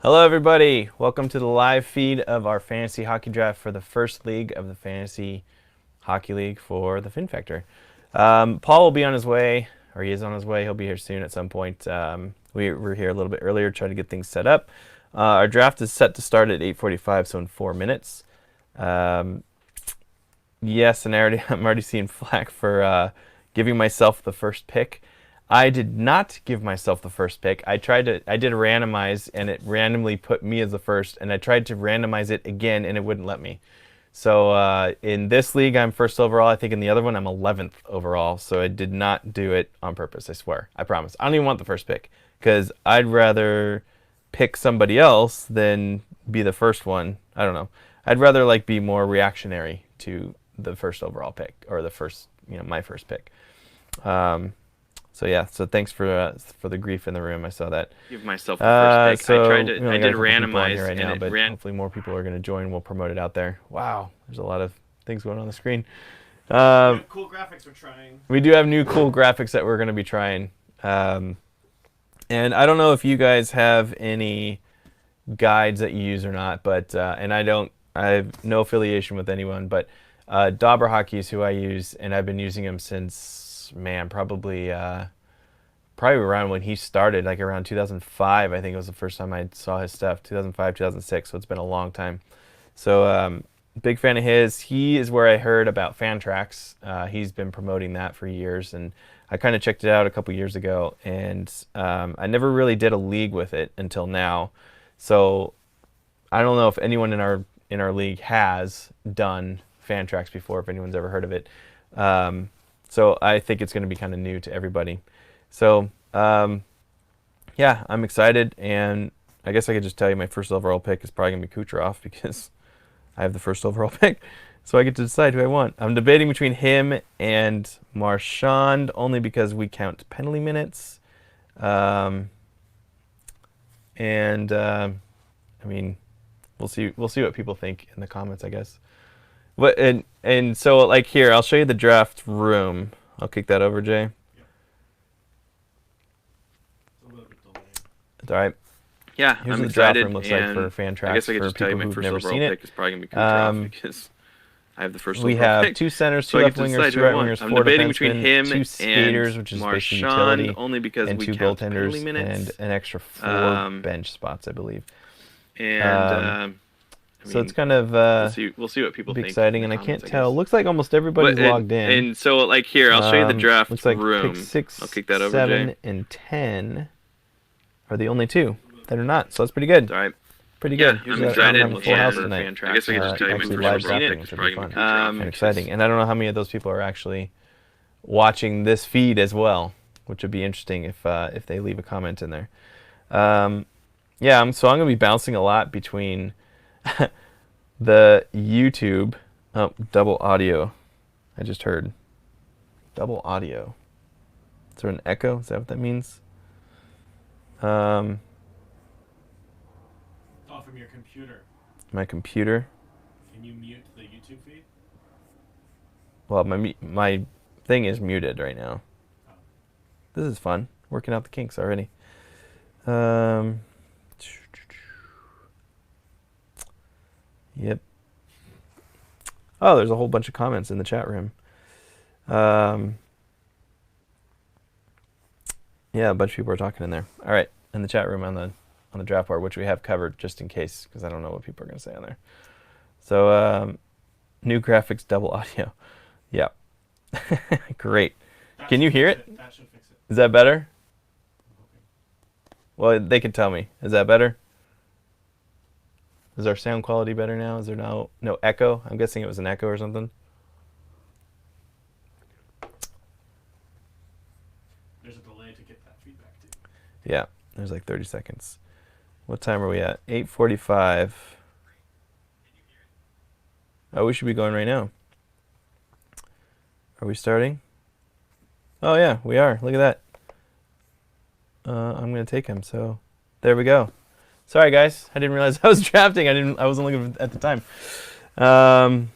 Hello, everybody. Welcome to the live feed of our fantasy hockey draft for the first league of the Fantasy Hockey League for the Fin Factor. Paul will be on his way, or he is on his way. He'll be here soon at some point. We were here a little bit earlier trying to get things set up. Our draft is set to start at 8:45, so in 4 minutes. Yes, and I'm already seeing flack for giving myself the first pick. I did not give myself the first pick. I did a randomize, and it randomly put me as the first, and I tried to randomize it again, and it wouldn't let me. So in this league, I'm first overall. I think in the other one, I'm 11th overall. So I did not do it on purpose, I swear. I promise. I don't even want the first pick, because I'd rather pick somebody else than be the first one. I don't know. I'd rather be more reactionary to the first overall pick, or the first, my first pick. So yeah, so thanks for the grief in the room. I saw that. Give myself the first pick. So I did randomize right now, but ran. hopefully more people are going to join. We'll promote it out there. Wow, there's a lot of things going on the screen. Cool graphics we're trying. We do have new cool graphics that we're going to be trying. And I don't know if you guys have any guides that you use or not, but and I have no affiliation with anyone, but Dauber Hockey is who I use, and I've been using him since, man, probably around when he started, like around 2005. I think it was the first time I saw his stuff. 2005, 2006. So it's been a long time. So big fan of his. He is where I heard about Fantrax. He's been promoting that for years, and I kind of checked it out a couple years ago, and I never really did a league with it until now. So I don't know if anyone in our league has done Fantrax before, if anyone's ever heard of it. So I think it's going to be kind of new to everybody. So yeah, I'm excited, and I guess I could just tell you my first overall pick is probably going to be Kucherov, because I have the first overall pick, so I get to decide who I want. I'm debating between him and Marchand, only because we count penalty minutes. I mean, we'll see what people think in the comments, I guess. But and so here, I'll show you the draft room. I'll kick that over, Jay. Yep. It's a little bit delayed. It's all right. Yeah, Here's I'm what the excited. draft room looks like for Fantrax. I guess I could just tell you my first overall pick is probably going to be Kucherov, because I have the first overall pick. We have two centers, two left wingers, two right wingers, I'm four debating defensemen, between him two skaters, which is basically utility, only because and we two count goaltenders, penalty minutes, and an extra 4 bench spots, I believe. And so it's kind of we'll see what people think. Exciting, and I can't tell. Looks like almost everybody's logged in. And so here, I'll show you the draft looks like room. Pick 6, I'll kick that over, 7, Jay. and 10 are the only two that are not. So that's pretty good. All right. Pretty Yeah, good. I'm Usually excited. I'm a full house tonight. I guess I could just tell you my Actually, first live overall drafting, pick. which would be fun Um, and exciting. And I don't know how many of those people are actually watching this feed as well, which would be interesting if they leave a comment in there. Yeah, so I'm going to be bouncing a lot between the YouTube. Oh, double audio. I just heard. Double audio. Is there an echo? Is that what that means? Oh, from your computer. My computer. Can you mute the YouTube feed? Well, my thing is muted right now. Oh. This is fun. Working out the kinks already. Yep. Oh, there's a whole bunch of comments in the chat room. Yeah, a bunch of people are talking in there. All right, in the chat room on the draft board, which we have covered just in case, because I don't know what people are going to say on there. So, new graphics, double audio. Yeah. Great. Can you hear it? That should fix it. Is that better? Well, they can tell me. Is that better? Is our sound quality better now? Is there no echo? I'm guessing it was an echo or something. There's a delay to get that feedback too. Yeah, there's like 30 seconds. What time are we at? 8:45. Oh, we should be going right now. Are we starting? Oh yeah, we are. Look at that. I'm gonna take him. So there we go. Sorry guys, I didn't realize I was drafting. I wasn't looking at the time. So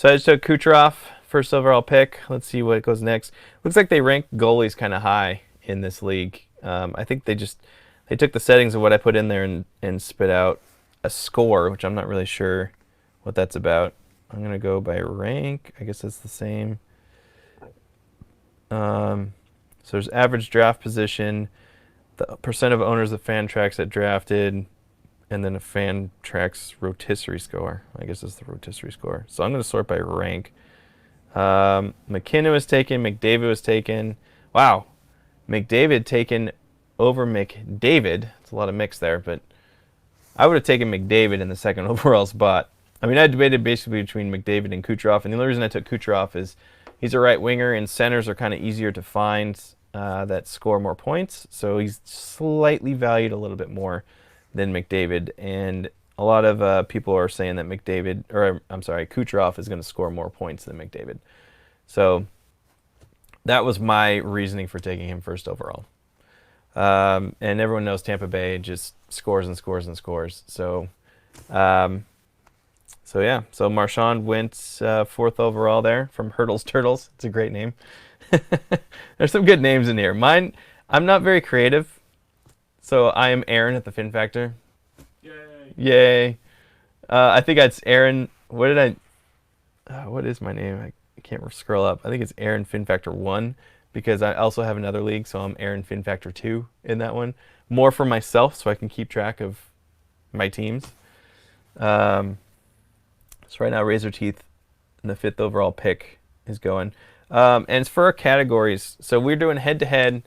I just took Kucherov, first overall pick. Let's see what goes next. Looks like they rank goalies kind of high in this league. I think they just they took the settings of what I put in there and spit out a score, which I'm not really sure what that's about. I'm going to go by rank. I guess that's the same. So there's average draft position, the percent of owners of Fantrax that drafted, and then a Fantrax rotisserie score. I guess that's the rotisserie score. So I'm going to sort by rank. McKinnon was taken. McDavid was taken. Wow. McDavid taken over McDavid. It's a lot of mix there, but I would have taken McDavid in the second overall spot. I mean, I debated basically between McDavid and Kucherov, and the only reason I took Kucherov is he's a right winger, and centers are kind of easier to find that score more points, so he's slightly valued a little bit more than McDavid, and a lot of people are saying that Kucherov is going to score more points than McDavid. So that was my reasoning for taking him first overall. And everyone knows Tampa Bay just scores and scores and scores. So so Marchand went fourth overall there from Hurdles Turtles. It's a great name. There's some good names in here. Mine, I'm not very creative, so I am Aaron at the Fin Factor. Yay! I think it's Aaron. What is my name? I can't scroll up. I think it's Aaron Fin Factor 1 because I also have another league, so I'm Aaron Fin Factor 2 in that one. More for myself, so I can keep track of my teams. So right now, Razor Teeth, and the 5th overall pick is going. And it's for our categories. So we're doing head-to-head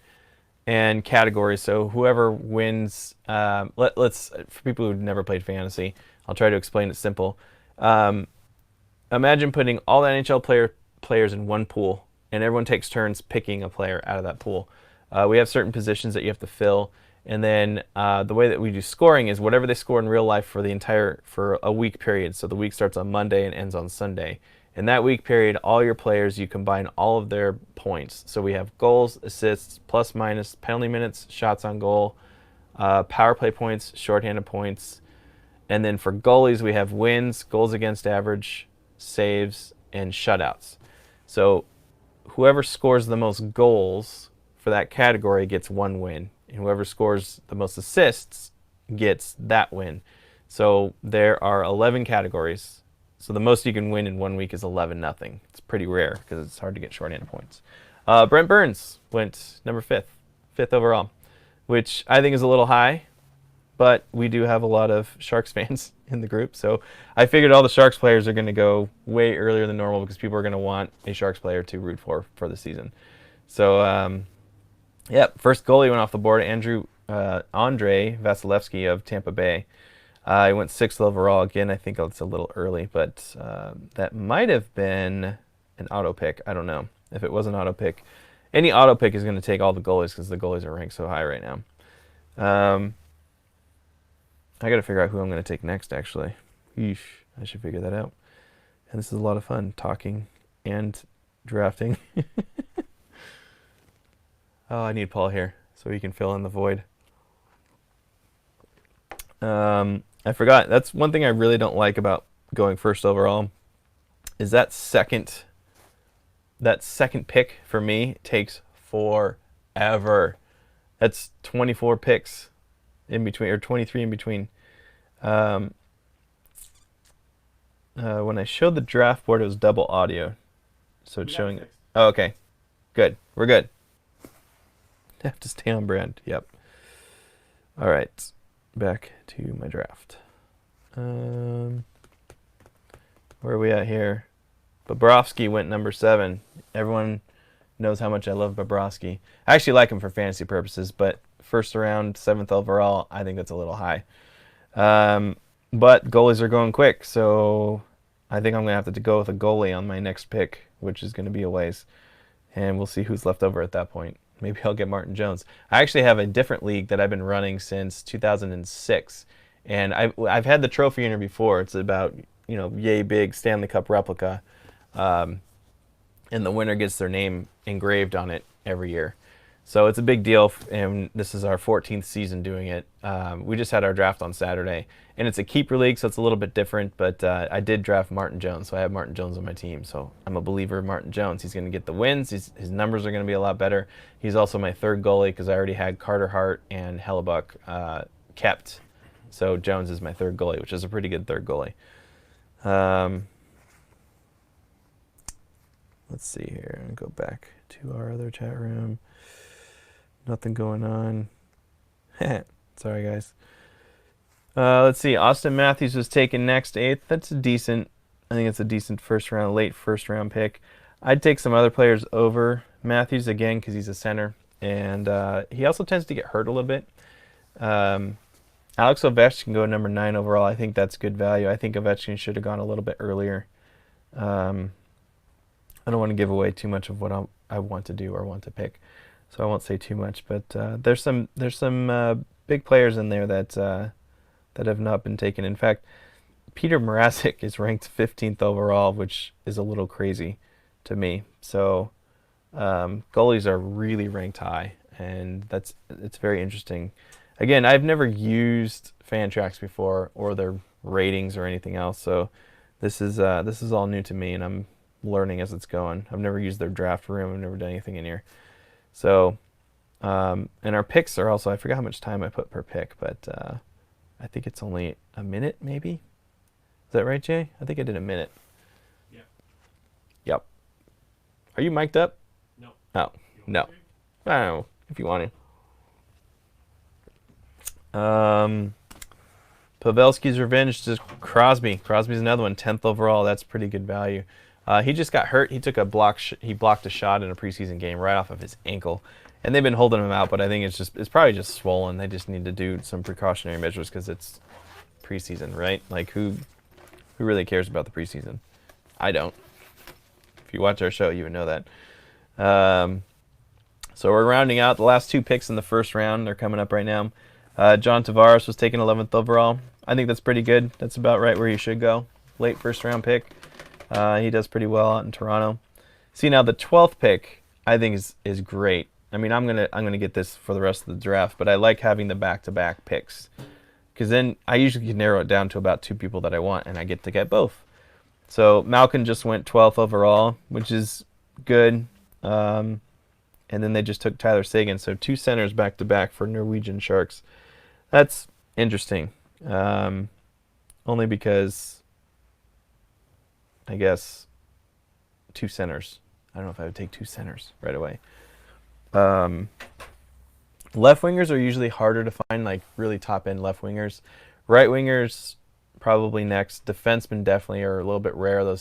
and categories. So whoever wins, let's for people who've never played fantasy, I'll try to explain it simple. Imagine putting all the NHL players in one pool, and everyone takes turns picking a player out of that pool. We have certain positions that you have to fill, and then the way that we do scoring is whatever they score in real life for a week period. So the week starts on Monday and ends on Sunday. In that week period, all your players, you combine all of their points. So we have goals, assists, plus minus, penalty minutes, shots on goal, power play points, shorthanded points. And then for goalies, we have wins, goals against average, saves, and shutouts. So whoever scores the most goals for that category gets one win. And whoever scores the most assists gets that win. So there are 11 categories. So the most you can win in 1 week is 11-0. It's pretty rare because it's hard to get shorthanded points. Brent Burns went number 5th overall, which I think is a little high, but we do have a lot of Sharks fans in the group. So I figured all the Sharks players are going to go way earlier than normal because people are going to want a Sharks player to root for the season. So, first goalie went off the board, Andrei Vasilevsky of Tampa Bay. He went 6th overall. Again, I think it's a little early, but that might have been an auto pick. I don't know if it was an auto pick. Any auto pick is going to take all the goalies because the goalies are ranked so high right now. I got to figure out who I'm going to take next, actually. Yeesh, I should figure that out. And this is a lot of fun, talking and drafting. Oh, I need Paul here so he can fill in the void. I forgot. That's one thing I really don't like about going first overall is that second pick for me takes forever. That's 24 picks in between, or 23 in between. When I showed the draft board, it was double audio. So it's showing it. Oh, okay. Good. We're good. Have to stay on brand. Yep. All right. Back to my draft. Where are we at here? Bobrovsky went number 7. Everyone knows how much I love Bobrovsky. I actually like him for fantasy purposes, but first round, 7th overall, I think that's a little high. But goalies are going quick, so I think I'm going to have to go with a goalie on my next pick, which is going to be a ways. And we'll see who's left over at that point. Maybe I'll get Martin Jones. I actually have a different league that I've been running since 2006. And I've had the trophy winner before. It's about, yay big Stanley Cup replica. And the winner gets their name engraved on it every year. So it's a big deal, and this is our 14th season doing it. We just had our draft on Saturday, and it's a keeper league, so it's a little bit different, but I did draft Martin Jones, so I have Martin Jones on my team. So I'm a believer in Martin Jones. He's going to get the wins. His numbers are going to be a lot better. He's also my third goalie because I already had Carter Hart and Hellebuck kept. So Jones is my third goalie, which is a pretty good third goalie. Let's see here. I'll go back to our other chat room. Nothing going on. Sorry, guys. Let's see. Austin Matthews was taken next, 8th. That's a decent. I think it's a decent late first round pick. I'd take some other players over Matthews again because he's a center, and he also tends to get hurt a little bit. Alex Ovechkin go number 9 overall. I think that's good value. I think Ovechkin should have gone a little bit earlier. I don't want to give away too much of what I want to do or want to pick, so I won't say too much. But there's some big players in there that have not been taken. In fact, Peter Mrazek is ranked 15th overall, which is a little crazy to me. So goalies are really ranked high, and it's very interesting. Again, I've never used Fantrax before or their ratings or anything else, so this is all new to me, and I'm learning as it's going. I've never used their draft room. I've never done anything in here. So, and our picks are also, I forgot how much time I put per pick, but I think it's only a minute, maybe. Is that right, Jay? I think I did a minute. Yeah. Yep. Are you mic'd up? No. Oh, no. I don't know if you want to. Pavelski's revenge to Crosby. Crosby's another one, 10th overall. That's pretty good value. He just got hurt. He took a he blocked a shot in a preseason game right off of his ankle, and they've been holding him out. But I think it's probably just swollen. They just need to do some precautionary measures because it's preseason, right? Like who really cares about the preseason? I don't. If you watch our show, you would know that. So we're rounding out the last 2 picks in the first round. They're coming up right now. John Tavares was taken 11th overall. I think that's pretty good. That's about right where you should go. Late first round pick. He does pretty well out in Toronto. See, now the 12th pick I think is great. I mean, I'm gonna get this for the rest of the draft, but I like having the back-to-back picks because then I usually can narrow it down to about 2 people that I want, and I get to get both. So Malkin just went 12th overall, which is good. And then they just took Tyler Seguin, so 2 centers back-to-back for Norwegian Sharks. That's interesting, only because I guess 2 centers. I don't know if I would take 2 centers right away. Left wingers are usually harder to find, like really top-end left wingers. Right wingers probably next. Defensemen definitely are a little bit rare, the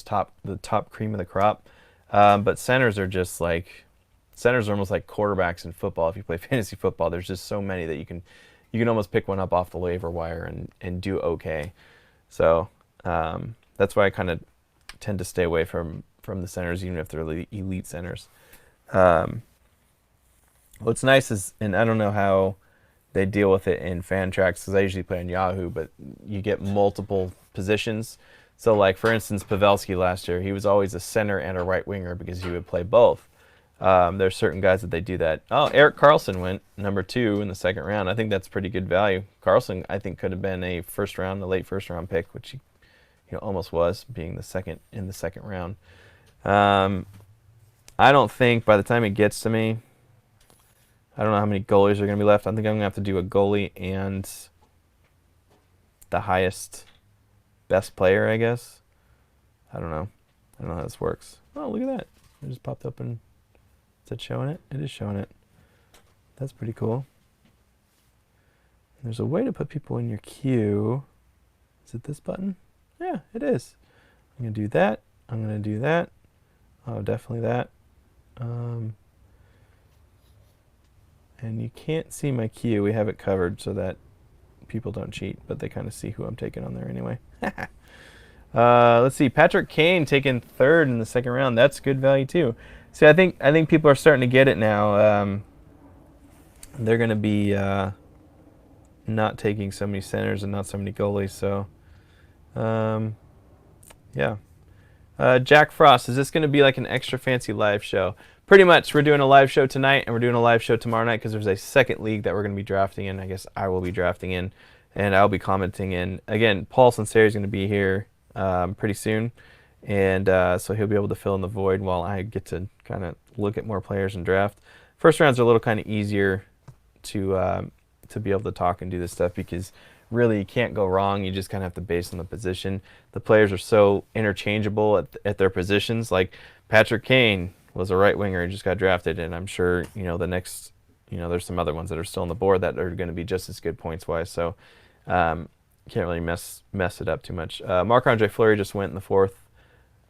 top cream of the crop. But centers are just like, centers are almost like quarterbacks in football. If you play fantasy football, there's just so many that you can almost pick one up off the waiver wire and do okay. So that's why I kind of tend to stay away from the centers, even if they're elite centers. What's nice is, and I don't know how they deal with it in Fantrax because I usually play on Yahoo, but you get multiple positions. So like, for instance, Pavelski last year, he was always a center and a right winger because he would play both. There's certain guys that they do that. Oh, Erik Karlsson went number 2 in the second round. I think that's pretty good value. Karlsson, I think, could have been a late first round pick, which he almost was, being in the second round. I don't think by the time it gets to me, I don't know how many goalies are going to be left. I think I'm going to have to do a goalie and the highest best player, I guess. I don't know how this works. Oh, look at that. It just popped up and is it showing it? It is showing it. That's pretty cool. There's a way to put people in your queue. Is it this button? Yeah, it is. I'm going to do that. I'm going to do that. Oh, definitely that. And you can't see my queue. We have it covered so that people don't cheat, but they kind of see who I'm taking on there anyway. Let's see. Patrick Kane taken 3rd in the second round. That's good value too. See, I think people are starting to get it now. They're going to be not taking so many centers and not so many goalies. So, yeah. Jack Frost, is this going to be like an extra fancy live show? pretty much we're doing a live show tonight, and we're doing a live show tomorrow night because there's a second league that we're going to be drafting in. I guess I will be drafting in, and I'll be commenting in. Again, Paul Sunseri is going to be here pretty soon, and so he'll be able to fill in the void while I get to kind of look at more players and draft. First rounds are a little kind of easier to be able to talk and do this stuff because really you can't go wrong. You just kind of have to base on the position. The players are so interchangeable at their positions. Like Patrick Kane was a right winger and just got drafted, and I'm sure the next there's some other ones that are still on the board that are going to be just as good points wise. So can't really mess it up too much. Marc-Andre Fleury just went in the fourth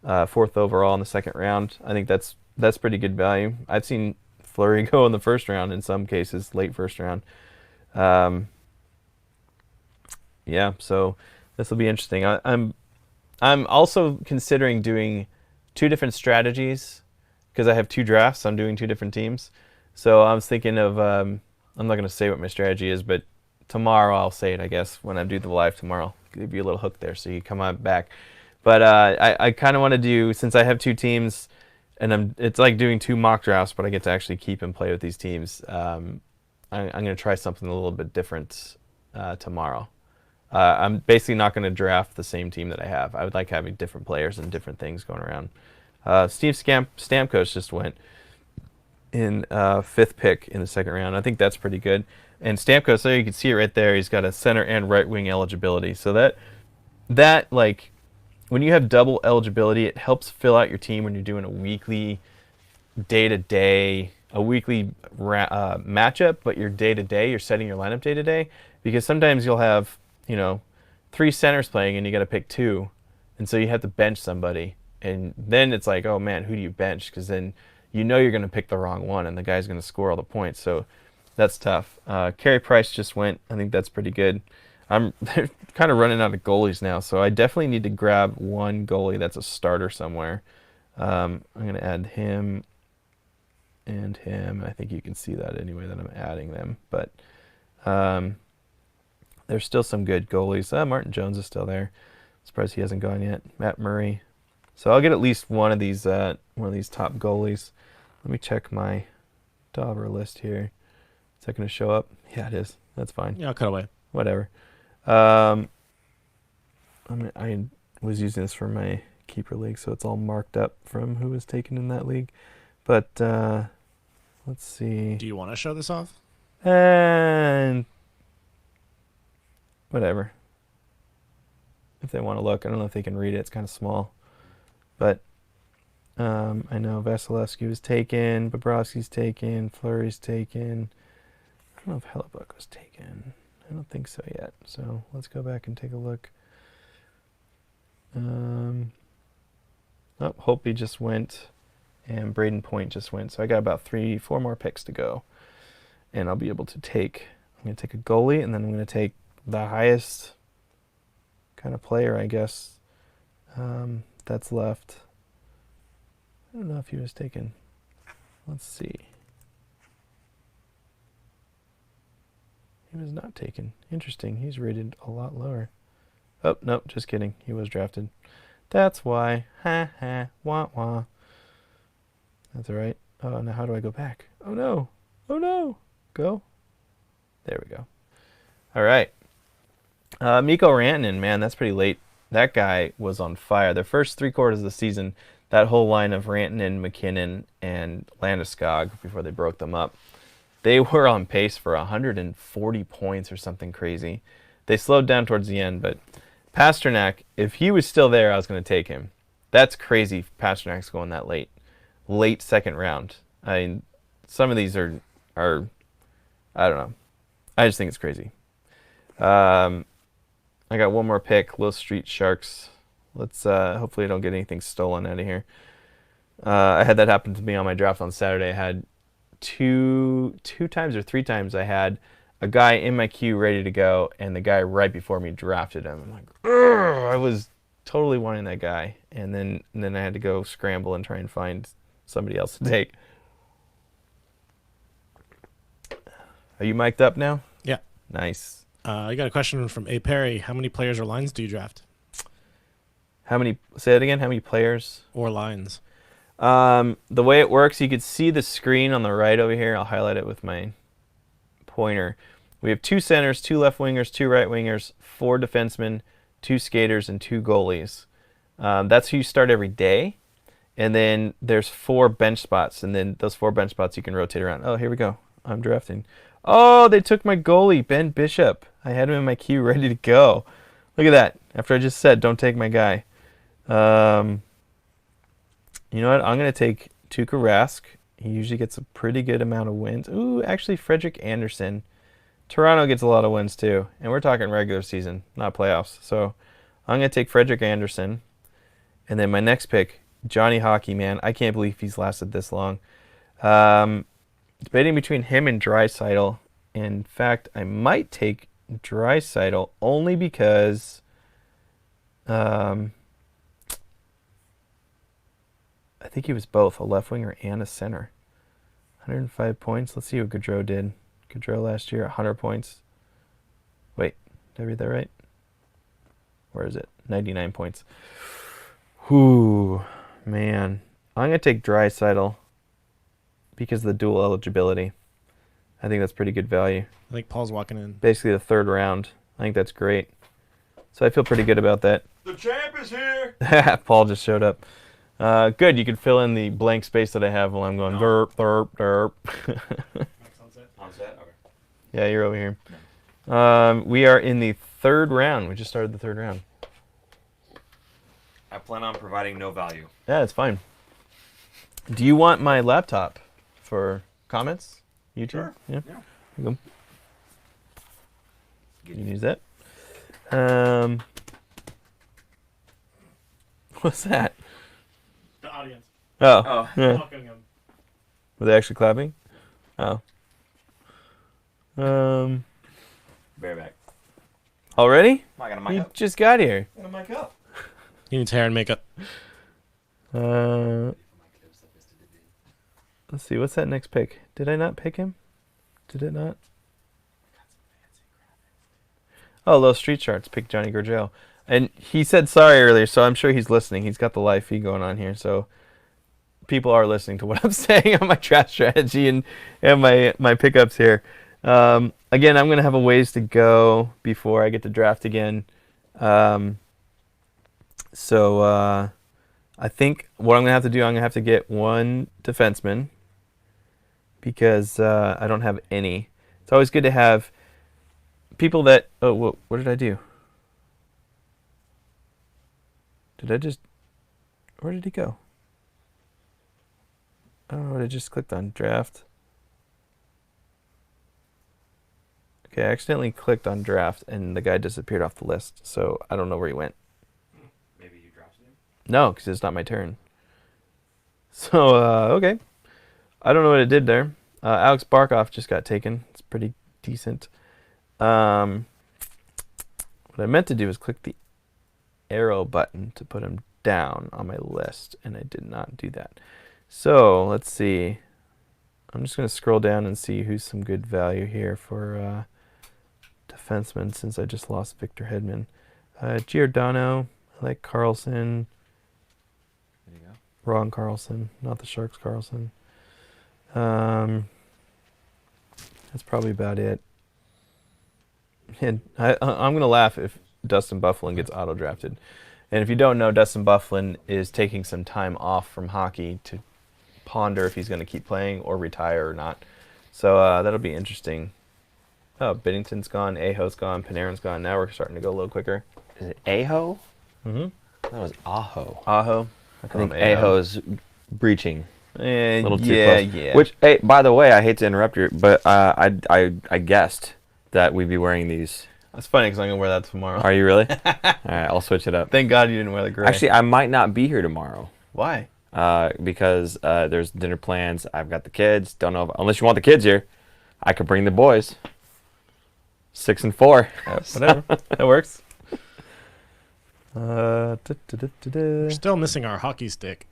overall in the second round. I think that's pretty good value. I've seen Fleury go in the first round in some cases, late first round. Yeah, so this will be interesting. I'm also considering doing 2 different strategies because I have 2 drafts. I'm doing 2 different teams. So I was thinking of, I'm not going to say what my strategy is, but tomorrow I'll say it, I guess, when I do the live tomorrow. Give you a little hook there so you come on back. But I kind of want to do, since I have 2 teams, and it's like doing 2 mock drafts, but I get to actually keep and play with these teams. I'm going to try something a little bit different tomorrow. I'm basically not going to draft the same team that I have. I would like having different players and different things going around. Steve Stamkos just went in 5th pick in the second round. I think that's pretty good. And Stamkos, there you can see it right there. He's got a center and right wing eligibility. So that like when you have double eligibility, it helps fill out your team when you're doing a weekly, day-to-day, a weekly matchup, but your day-to-day, you're setting your lineup day-to-day, because sometimes you'll have 3 centers playing and you got to pick 2, and so you have to bench somebody, and then it's like, oh man, who do you bench? Because then you're going to pick the wrong one and the guy's going to score all the points, so that's tough. Carey Price just went. I think that's pretty good. They're kind of running out of goalies now, so I definitely need to grab one goalie that's a starter somewhere. I'm going to add him and him. I think you can see that anyway that I'm adding them, but there's still some good goalies. Martin Jones is still there. Surprised he hasn't gone yet. Matt Murray. So I'll get at least one of these top goalies. Let me check my Dauber list here. Is that going to show up? Yeah, it is. That's fine. Yeah, I'll cut away. Whatever. I was using this for my keeper league, so it's all marked up from who was taken in that league. But let's see. Do you want to show this off? And whatever. If they want to look, I don't know if they can read it. It's kind of small. But I know Vasilevsky was taken, Bobrovsky's taken, Fleury's taken. I don't know if Hellebuck was taken. I don't think so yet. So let's go back and take a look. Holtby just went, and Braden Point just went. So I got about 3-4 more picks to go, and I'll be able to take. I'm going to take a goalie, and then I'm going to take the highest kind of player, I guess, that's left. I don't know if he was taken. Let's see. He was not taken. Interesting. He's rated a lot lower. Oh, nope, just kidding. He was drafted. That's why. Ha ha. Wah wah. That's all right. Oh, now how do I go back? Oh no. Oh no. Go. There we go. All right. Mikko Rantanen, man, that's pretty late. That guy was on fire. The first 3 quarters of the season, that whole line of Rantanen, McKinnon, and Landeskog, before they broke them up, they were on pace for 140 points or something crazy. They slowed down towards the end, but Pasternak, if he was still there, I was going to take him. That's crazy. Pasternak's going that late second round. I mean, some of these are I don't know. I just think it's crazy. I got one more pick. Low Street Sharks. Let's hopefully I don't get anything stolen out of here. I had that happen to me on my draft on Saturday. I had two times or 3 times I had a guy in my queue ready to go, and the guy right before me drafted him. I'm like, ugh! I was totally wanting that guy, and then I had to go scramble and try and find somebody else to take. Are you mic'd up now? Yeah. Nice. I got a question from A. Perry. How many players or lines do you draft? Say that again? How many players? Or lines. The way it works, you can see the screen on the right over here. I'll highlight it with my pointer. We have 2 centers, 2 left wingers, 2 right wingers, 4 defensemen, 2 skaters, and 2 goalies. That's who you start every day. And then there's 4 bench spots, and then those 4 bench spots you can rotate around. Oh, here we go. I'm drafting. Oh, they took my goalie, Ben Bishop. I had him in my queue ready to go. Look at that. After I just said, don't take my guy. You know what? I'm going to take Tuukka Rask. He usually gets a pretty good amount of wins. Ooh, actually, Frederik Andersen. Toronto gets a lot of wins, too. And we're talking regular season, not playoffs. So I'm going to take Frederik Andersen. And then my next pick, Johnny Hockey, man. I can't believe he's lasted this long. Debating between him and Draisaitl. In fact, I might take Draisaitl only because I think he was both a left winger and a center. 105 points. Let's see what Gaudreau did. Gaudreau last year, 100 points. Wait, did I read that right? Where is it? 99 points. Whew, man. I'm going to take Draisaitl because of the dual eligibility. I think that's pretty good value. I think Paul's walking in. Basically the 3rd round. I think that's great. So I feel pretty good about that. The champ is here. Paul just showed up. Good, you can fill in the blank space that I have while I'm going derp, derp, derp. On set? Okay. Yeah, you're over here. We are in the 3rd round. We just started the 3rd round. I plan on providing no value. Yeah, it's fine. Do you want my laptop for comments? YouTube? Sure. Yeah. Yeah. You go. You can use that. What's that? The audience. Oh. Oh. Yeah. Welcoming him. Were they actually clapping? Oh. Bareback. Already? I got a mic You up. just got here. I got a mic up. He needs hair and makeup. Let's see. What's that next pick? Did I not pick him? Did it not? Oh, Low Street Charts. Pick Johnny Gaudreau. And he said sorry earlier, so I'm sure he's listening. He's got the live feed going on here, so people are listening to what I'm saying on my draft strategy and my pickups here. Again, I'm going to have a ways to go before I get to draft again. So I think what I'm going to have to do, I'm going to have to get 1 defenseman because I don't have any. It's always good to have people that... Oh, what did I do? Did I just... Where did he go? Oh, I just clicked on draft. Okay, I accidentally clicked on draft and the guy disappeared off the list. So I don't know where he went. Maybe you drafted him? No, because it's not my turn. So, okay. I don't know what it did there. Alex Barkov just got taken. It's pretty decent. What I meant to do was click the arrow button to put him down on my list, and I did not do that. So, let's see. I'm just going to scroll down and see who's some good value here for defenseman since I just lost Victor Hedman. Giordano, I like Carlson. There you go. Ron Carlson, not the Sharks Carlson. That's probably about it. And I'm going to laugh if Dustin Byfuglien gets auto-drafted. And if you don't know, Dustin Byfuglien is taking some time off from hockey to ponder if he's going to keep playing or retire or not. So that'll be interesting. Oh, Binnington's gone, Aho's gone, Panarin's gone. Now we're starting to go a little quicker. Is it Aho? Mm-hmm. That was Aho. Aho. I think Aho is breaching. A little too close. Yeah. Which, hey, by the way, I hate to interrupt you, but I guessed that we'd be wearing these. That's funny because I'm going to wear that tomorrow. Are you really? All right, I'll switch it up. Thank God you didn't wear the gray. Actually, I might not be here tomorrow. Why? Because there's dinner plans. I've got the kids. Don't know unless you want the kids here. I could bring the boys. 6 and 4. Whatever. That works. We're still missing our hockey stick.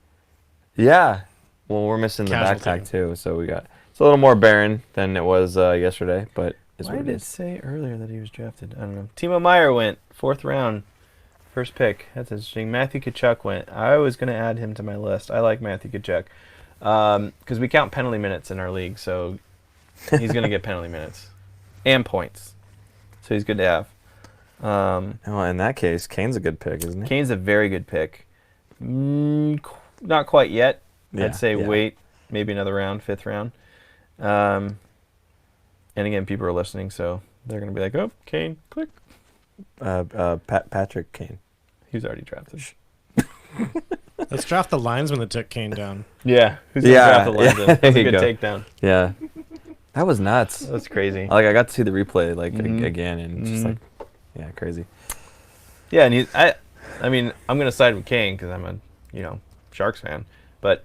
Yeah. Well, we're missing the Casualty. backpack too, so it's a little more barren than it was yesterday, but it's Why what did it it is. say earlier that he was drafted? I don't know. Timo Meyer went 4th round. First pick. That's interesting. Matthew Tkachuk went. I was going to add him to my list. I like Matthew Tkachuk. Because we count penalty minutes in our league, so he's going to get penalty minutes. And points. So he's good to have. Well, in that case, Kane's a good pick, isn't he? Kane's a very good pick. Not quite yet. Yeah, I'd say wait, maybe another round, 5th round. And again, people are listening, so they're going to be like, oh, Kane, click. Patrick Kane. He's already drafted. Let's draft the linesman that took Kane down. Yeah. Who's going to draft the linesman? Yeah, That's a there good you takedown. Yeah. That was nuts. That's crazy. Like, I got to see the replay again, and it's just like, yeah, crazy. Yeah, and I mean, I'm going to side with Kane because I'm a, Sharks fan. But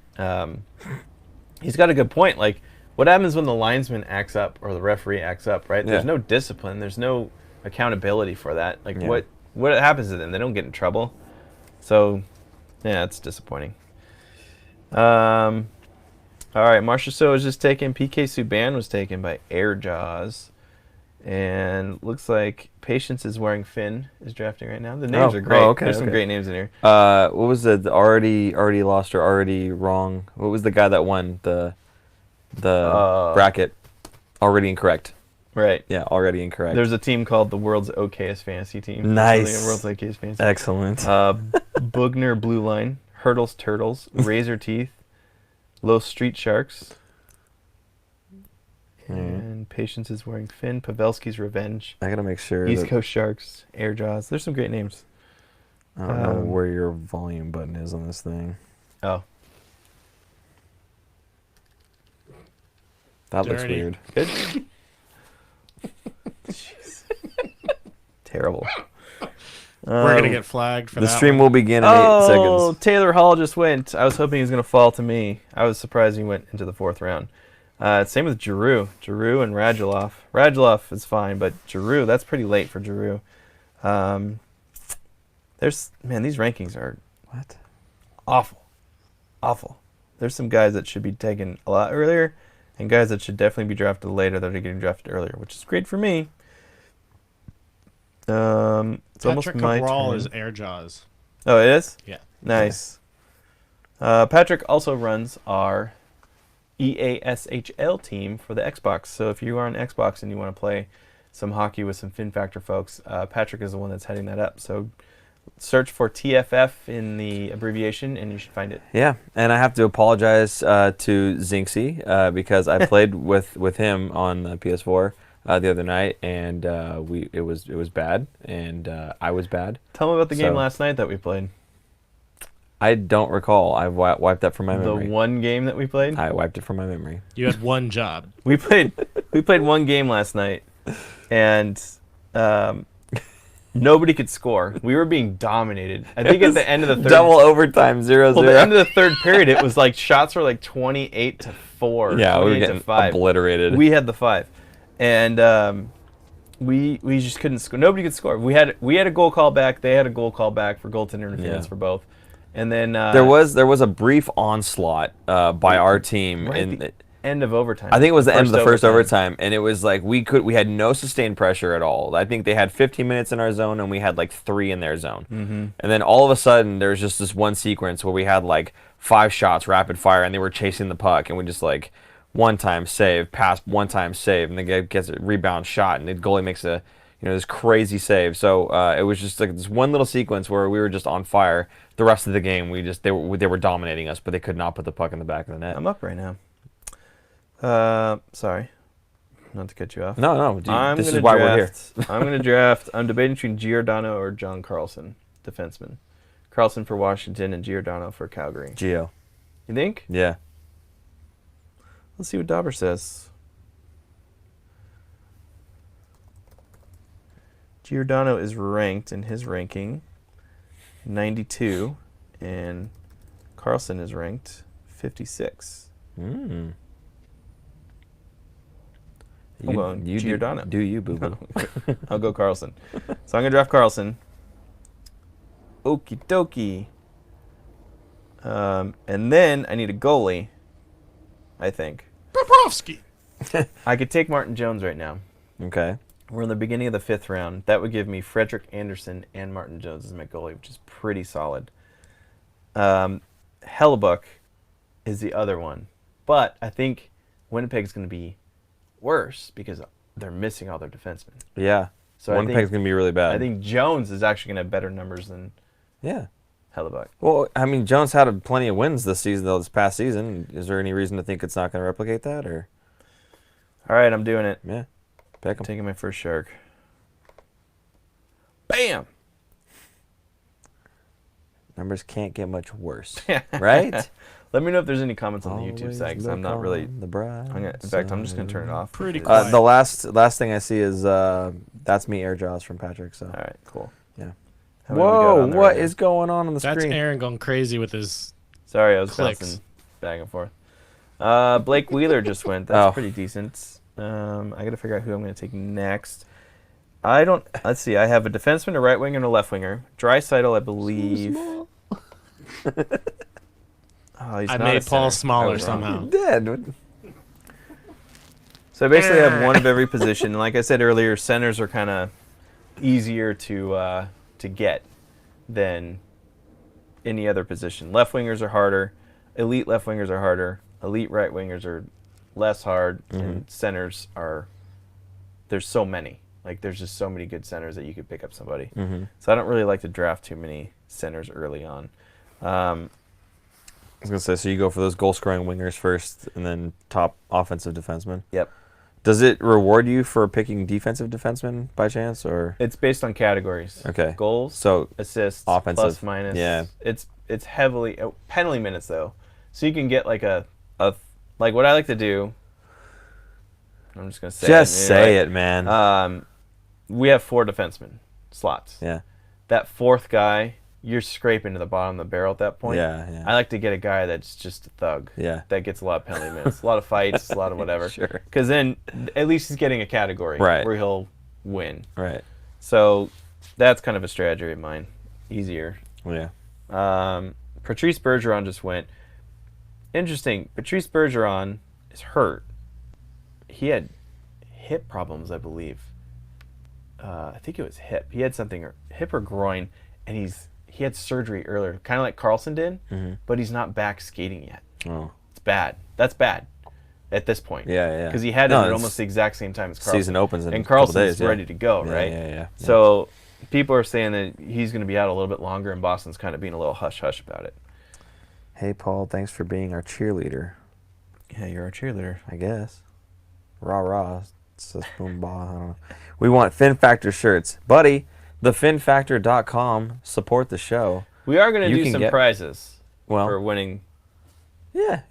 he's got a good point. Like, what happens when the linesman acts up or the referee acts up, right? Yeah. There's no discipline. There's no accountability for that. Like, what happens to them? They don't get in trouble. So, yeah, it's disappointing. All right, Marchessault was just taken. PK Subban was taken by Airjaws. And looks like Patience is wearing Finn is drafting right now. The names are great. Okay, There's some great names in here. What was the already lost or already wrong? What was the guy that won the bracket? Already incorrect. Right. Yeah, already incorrect. There's a team called the World's Okayest Fantasy Team. Nice. The World's Okayest Fantasy. Excellent. Bugner Blue Line, Hurdles Turtles, Razor Teeth, Low Street Sharks, and Patience is wearing Finn. Pavelski's Revenge. I gotta make sure. East Coast Sharks, Airjaws. There's some great names. I don't know where your volume button is on this thing. Oh. That looks Dirty. weird. Good. Jeez. Terrible. We're going to get flagged for The that stream one. will begin in 8 seconds. Taylor Hall just went. I was hoping he was going to fall to me. I was surprised he went into the 4th round. Same with Giroux. Giroux and Radulov. Radulov is fine, but Giroux, that's pretty late for Giroux. These rankings are awful. Awful. There's some guys that should be taken a lot earlier and guys that should definitely be drafted later that are getting drafted earlier, which is great for me. It's almost Patrick my Cabral turn. is Airjaws. Oh, it is? Yeah. Nice. Patrick also runs our EASHL team for the Xbox. So if you are on Xbox and you want to play some hockey with some Fin Factor folks, Patrick is the one that's heading that up. So search for TFF in the abbreviation and you should find it. Yeah, and I have to apologize to Zinksy because I played with him on the PS4 the other night, and it was bad, and I was bad. Tell me about the game last night that we played. I don't recall. I wiped that from my memory. The one game that we played? I wiped it from my memory. You had one job. We played one game last night, and nobody could score. We were being dominated. I think at the end of the third... Double overtime, 0-0. Well, the end of the third period, it was like shots were like 28-4. Yeah, we were 28-5. getting obliterated. We had the 5. And we just couldn't score. Nobody could score. We had a goal call back. They had a goal call back for goaltender interference for both. And then there was a brief onslaught by our team in the end of overtime. I think it was the end of the first overtime, and it was like we had no sustained pressure at all. I think they had 15 minutes in our zone, and we had like 3 in their zone. Mm-hmm. And then all of a sudden, there was just this one sequence where we had like 5 shots rapid fire, and they were chasing the puck, and we just like one time save, pass, one time save, and the guy gets a rebound shot, and the goalie makes this crazy save. So it was just like this one little sequence where we were just on fire. The rest of the game, they were dominating us, but they could not put the puck in the back of the net. I'm up right now. Sorry, not to cut you off. No, this is why we're here. I'm going to draft. I'm debating between Giordano or John Carlson, defenseman. Carlson for Washington and Giordano for Calgary. Gio. You think? Yeah. Let's see what Dauber says. Giordano is ranked in his ranking 92, and Carlson is ranked 56. Mm. I'm going Giordano. Do you, boo-boo? I'll go Carlson. So I'm going to draft Carlson. Okie dokie. And then I need a goalie, I think. Bobrovsky. I could take Martin Jones right now. Okay. We're in the beginning of the 5th round. That would give me Frederick Anderson and Martin Jones as my goalie, which is pretty solid. Hellebuck is the other one. But I think Winnipeg's going to be worse because they're missing all their defensemen. Yeah. So Winnipeg's going to be really bad. I think Jones is actually going to have better numbers than Hellebuck. Well, I mean, Jones had plenty of wins this season, though, this past season. Is there any reason to think it's not going to replicate that? Or? All right, I'm doing it. Yeah. Pick 'em. Taking my first Shark. Bam! Numbers can't get much worse, right? Let me know if there's any comments on the YouTube side, because I'm not really... The bright in fact, I'm just going to turn it off. Pretty quiet. the last thing I see is that's me air jaws from Patrick. So. All right, cool. Yeah. How many we got Whoa! on there What right now? is going on the That's screen? Aaron going crazy with his. Sorry, I was Clicks. bouncing back and forth. Blake Wheeler just went. That's Oh. pretty decent. I got to figure out who I'm going to take next. Let's see. I have a defenseman, a right winger, and a left winger. Draisaitl, I believe. Oh, he's I not made a Paul center. smaller I was wrong. somehow. Dead. So I basically have one of every position. And like I said earlier, centers are kind of easier to get than any other position. Left wingers are harder. Elite left wingers are harder. Elite right wingers are less hard. And centers are, there's so many. Like, there's just so many good centers that you could pick up somebody. So I don't really like to draft too many centers early on. I was gonna say, so you go for those goal-scoring wingers first, and then top offensive defenseman. Yep. Does it reward you for picking defensive defensemen by chance, or? It's based on categories. Okay. Goals, So assists, offensive, plus minus. yeah. It's heavily penalty minutes though, so you can get like a like what I like to do. I'm just gonna say just it. say it, man. We have 4 defensemen slots. Yeah. That 4th guy, you're scraping to the bottom of the barrel at that point. Yeah. I like to get a guy that's just a thug. Yeah. That gets a lot of penalty minutes, a lot of fights, a lot of whatever. Sure. Because then at least he's getting a category Right. where he'll win. Right. So that's kind of a strategy of mine. Easier. Yeah. Patrice Bergeron just went. Interesting. Patrice Bergeron is hurt. He had hip problems, I believe. I think it was hip. He had something, hip or groin, and he had surgery earlier, kind of like Carlson did, but he's not back skating yet. Oh. It's bad. That's bad at this point. Yeah. Because he had it No, at it's- almost the exact same time as Carlson. Season opens in and a couple Carlson's days, yeah. ready to go, Yeah, right? yeah. So people are saying that he's going to be out a little bit longer, and Boston's kind of being a little hush-hush about it. Hey, Paul, thanks for being our cheerleader. Yeah, you're a cheerleader. I guess. Rah rah. Sus boom bah. I don't know. We want Fin Factor shirts, buddy. TheFinFactor.com. Support the show. We are going to You do can some get- prizes Well, for winning yeah.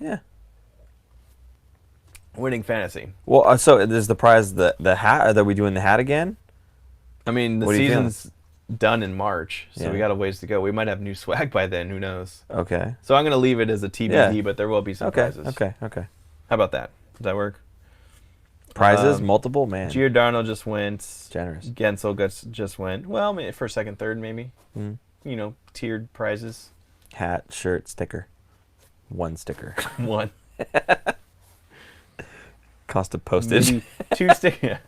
fantasy. Well, so is the prize the hat? Are we doing the hat again? I mean, the What are you feeling? season's done in March, so Yeah. we got a ways to go. We might have new swag by then. Who knows? Okay. So I'm going to leave it as a TBD, Yeah. but there will be some Okay. prizes. Okay. How about that? Does that work? Prizes, multiple, man. Giordano just went. Generous. Gensel just went. Well, maybe for second, third, maybe. Mm. You know, tiered prizes. Hat, shirt, sticker. One sticker. One. Cost of postage. Maybe 2 stickers.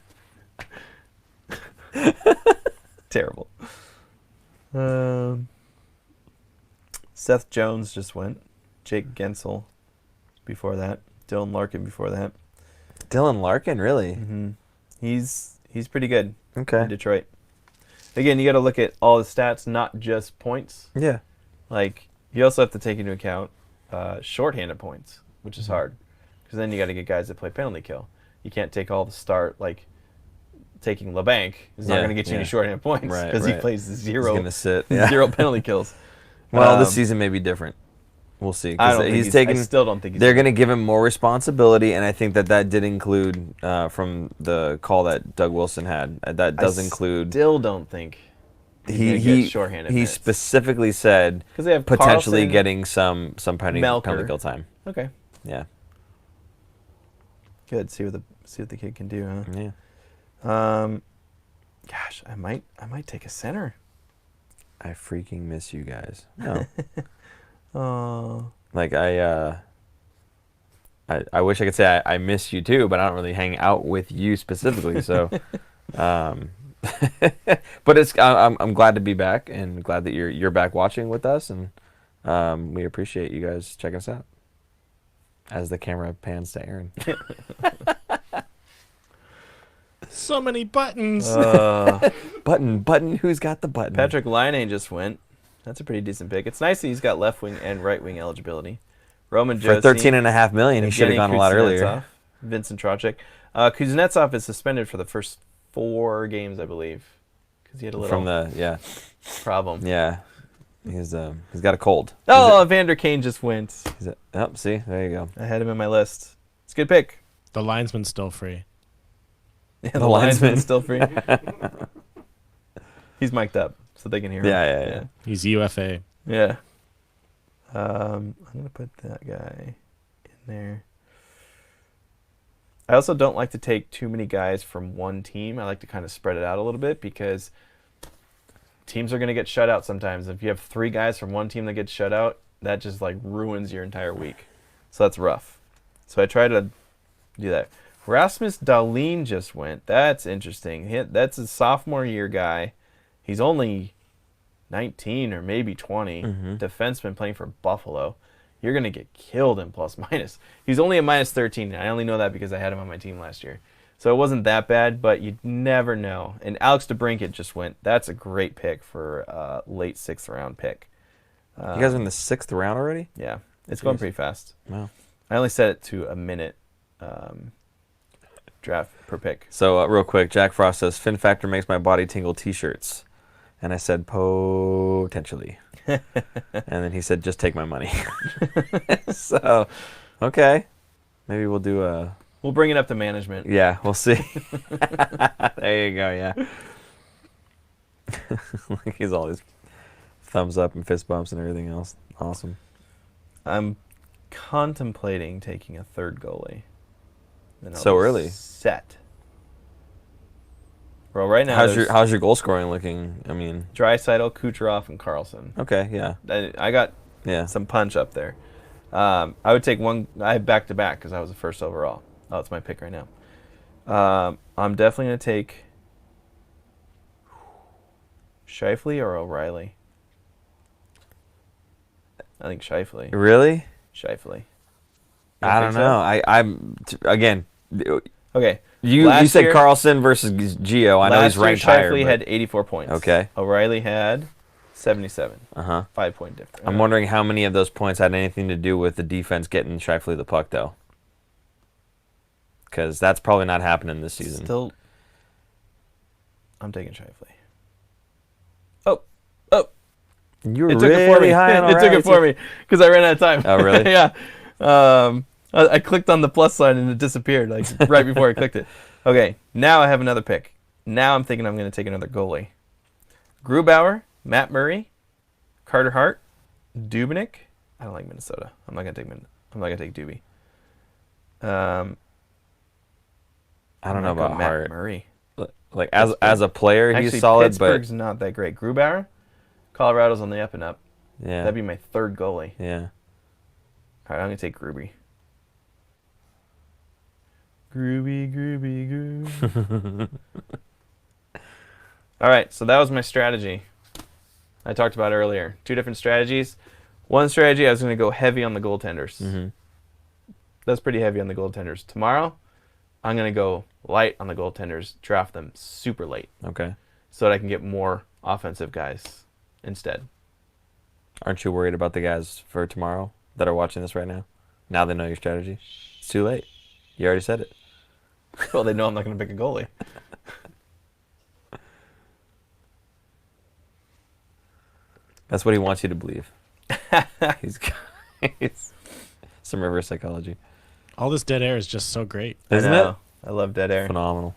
Terrible. Seth Jones just went. Jake Gensel before that. Dylan Larkin before that. Dylan Larkin, really? He's pretty good Okay. in Detroit. Again, you got to look at all the stats, not just points. Yeah. Like, you also have to take into account shorthanded points, which is hard. Because then you got to get guys that play penalty kill. You can't take all the start, like, taking LeBanc is not Yeah, going to get you yeah. any shorthanded points. Right, Because he right. plays He's zero, gonna sit. Yeah. zero penalty kills. Well, this Um, season may be different. We'll see. I 'Cause don't think he's I taking. still don't think he's They're going to give him more responsibility, and I think that did include from the call that Doug Wilson had. That does include. Still don't think He shorthanded he minutes. specifically said 'Cause they have potentially Carlson, getting some penalty Melker. kill time. Okay, Yeah. good. See what the kid can do, huh? Yeah. Gosh, I might take a center. I freaking miss you guys. No. Oh, Like I wish I could say I miss you too, but I don't really hang out with you specifically. So But I'm glad to be back and glad that you're back watching with us, and we appreciate you guys checking us out. As the camera pans to Aaron. So many buttons. Button. Who's got the button? Patrick Laine just went. That's a pretty decent pick. It's nice that he's got left wing and right wing eligibility. Roman For Josi, $13.5 million, he should have gone a lot earlier. Kuznetsov, Vincent Trocheck. Kuznetsov is suspended for the first 4 games, I believe, because he had a little From the problem. yeah, he's got a cold. Oh, Evander Kane just went. See, there you go. I had him in my list. It's a good pick. The linesman's still free. Yeah, The linesman. linesman's still free. He's mic'd up, so they can hear him. Yeah. He's UFA. Yeah. I'm going to put that guy in there. I also don't like to take too many guys from one team. I like to kind of spread it out a little bit because teams are going to get shut out sometimes. If you have 3 guys from one team that get shut out, that just like ruins your entire week. So that's rough. So I try to do that. Rasmus Dahlin just went. That's interesting. That's a sophomore year guy. He's only 19 or maybe 20. Defenseman playing for Buffalo. You're going to get killed in plus minus. He's only a minus 13. I only know that because I had him on my team last year. So it wasn't that bad, but you never know. And Alex DeBrincat just went. That's a great pick for a late 6th round pick. You guys are in the 6th round already? Yeah. It's going pretty fast. Wow. I only set it to a minute draft per pick. So real quick, Jack Frost says, Fin Factor makes my body tingle t-shirts. And I said, potentially. And then he said, just take my money. So, okay. Maybe we'll do a... We'll bring it up to management. Yeah, we'll see. There you go, yeah. He's all these thumbs up and fist bumps and everything else. Awesome. I'm contemplating taking a 3rd goalie. Then I'll So be early? Set. Well, right now, how's your goal scoring looking? I mean, Draisaitl, Kucherov, and Carlson. okay, yeah. I got Yeah. some punch up there. I would take one. I had back-to-back because I was the first overall. Oh, it's my pick right now. I'm definitely going to take Scheifele or O'Reilly. I think Scheifele. Really? Scheifele. I don't know. I'm again. Okay. You said Carlson versus Gio. I know he's ranked higher. Scheifele had 84 points. Okay. O'Reilly had 77. 5-point difference. I'm wondering how many of those points had anything to do with the defense getting Scheifele the puck, though. Because that's probably not happening this season. Still, I'm taking Scheifele. You were It took it for me. It took it for me because I ran out of time. Oh, really? Yeah. I clicked on the plus sign and it disappeared like right before I clicked it. Okay, now I have another pick. Now I'm thinking I'm going to take another goalie. Grubauer, Matt Murray, Carter Hart, Dubnyk. I don't like Minnesota. I'm not going to take Doobie. I don't know about Matt Hart. Murray. Like as a player, Actually, he's solid, Pittsburgh's not that great. Grubauer, Colorado's on the up and up. but yeah, That'd be my 3rd goalie. yeah. All right, I'm going to take Gruby. Groovy. All right, so that was my strategy I talked about earlier. 2 different strategies. One strategy, I was going to go heavy on the goaltenders. That's pretty heavy on the goaltenders. Tomorrow, I'm going to go light on the goaltenders, draft them super late Okay. so that I can get more offensive guys instead. Aren't you worried about the guys for tomorrow that are watching this right now? Now they know your strategy. It's too late. You already said it. Well, they know I'm not going to pick a goalie. That's what he wants you to believe. He's some reverse psychology. All this dead air is just so great. Isn't I know. it? I love dead air. Phenomenal.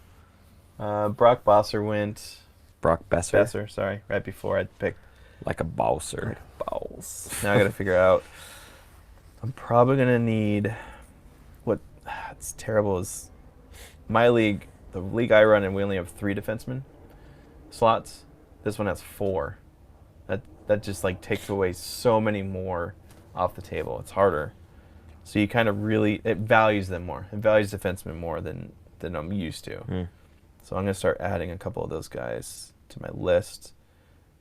Brock Bosser went. Brock Besser. Besser, sorry, right before I picked Like a bowser. Bowls. Now I got to figure out. I'm probably gonna need. It's terrible is my league. The league I run in, we only have 3 defensemen slots. This one has 4. That just like takes away so many more off the table. It's harder. So you kind of really it values them more. It values defensemen more than I'm used to. So I'm going to start adding a couple of those guys to my list.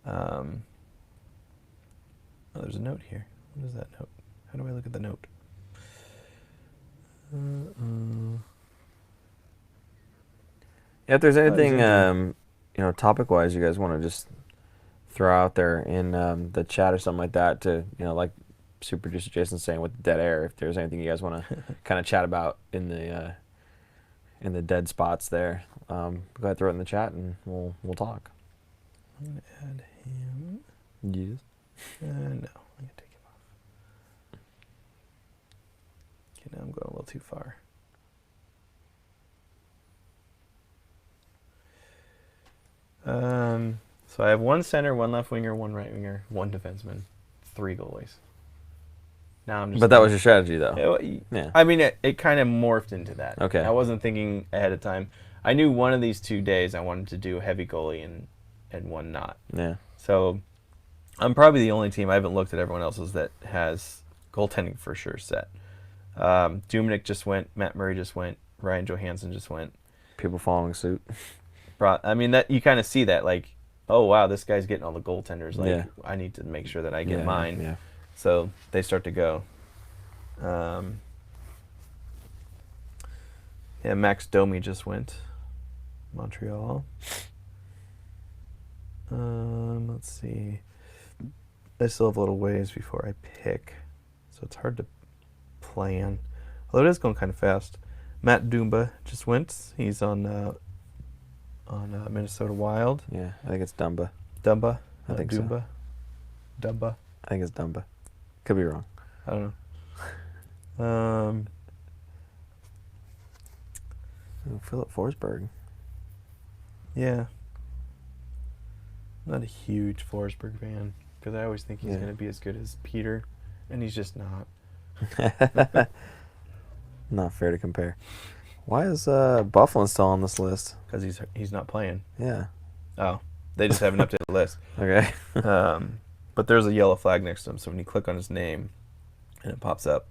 Oh, there's a note here. What is that note? How do I look at the note? If there's anything, topic-wise, you guys want to just throw out there in the chat or something like that to, like Super Producer Jason's saying with the dead air, if there's anything you guys want to kind of chat about in the dead spots there, go ahead, throw it in the chat and we'll talk. I'm going to add him. Yes. No, I'm going to take him off. Okay, now I'm going a little too far. So I have 1 center, 1 left winger, 1 right winger, 1 defenseman, 3 goalies. Now I'm just. But that was your strategy, though. Yeah. I mean, it kind of morphed into that. Okay. I wasn't thinking ahead of time. I knew one of these 2 days I wanted to do heavy goalie and one not. Yeah. So I'm probably the only team, I haven't looked at everyone else's, that has goaltending for sure set. Dumnik just went, Matt Murray just went, Ryan Johansson just went. People following suit. I mean, that you kind of see that, like, oh wow, this guy's getting all the goaltenders. Like, Yeah. I need to make sure that I get mine. Yeah. So they start to go. Max Domi just went. Montreal. Let's see. I still have a little ways before I pick, so it's hard to plan. Although it is going kind of fast. Matt Dumba just went. He's on Minnesota Wild. Yeah, I think it's Dumba. Dumba? I think Dumba? Dumba? I think it's Dumba. Could be wrong. I don't know. Philip Forsberg. Yeah. I'm not a huge Forsberg fan because I always think he's going to be as good as Peter, and he's just not. Not fair to compare. Why is Buffalo still on this list? Because he's not playing. Yeah. Oh, they just haven't updated the list. Okay. But there's a yellow flag next to him, so when you click on his name, and it pops up.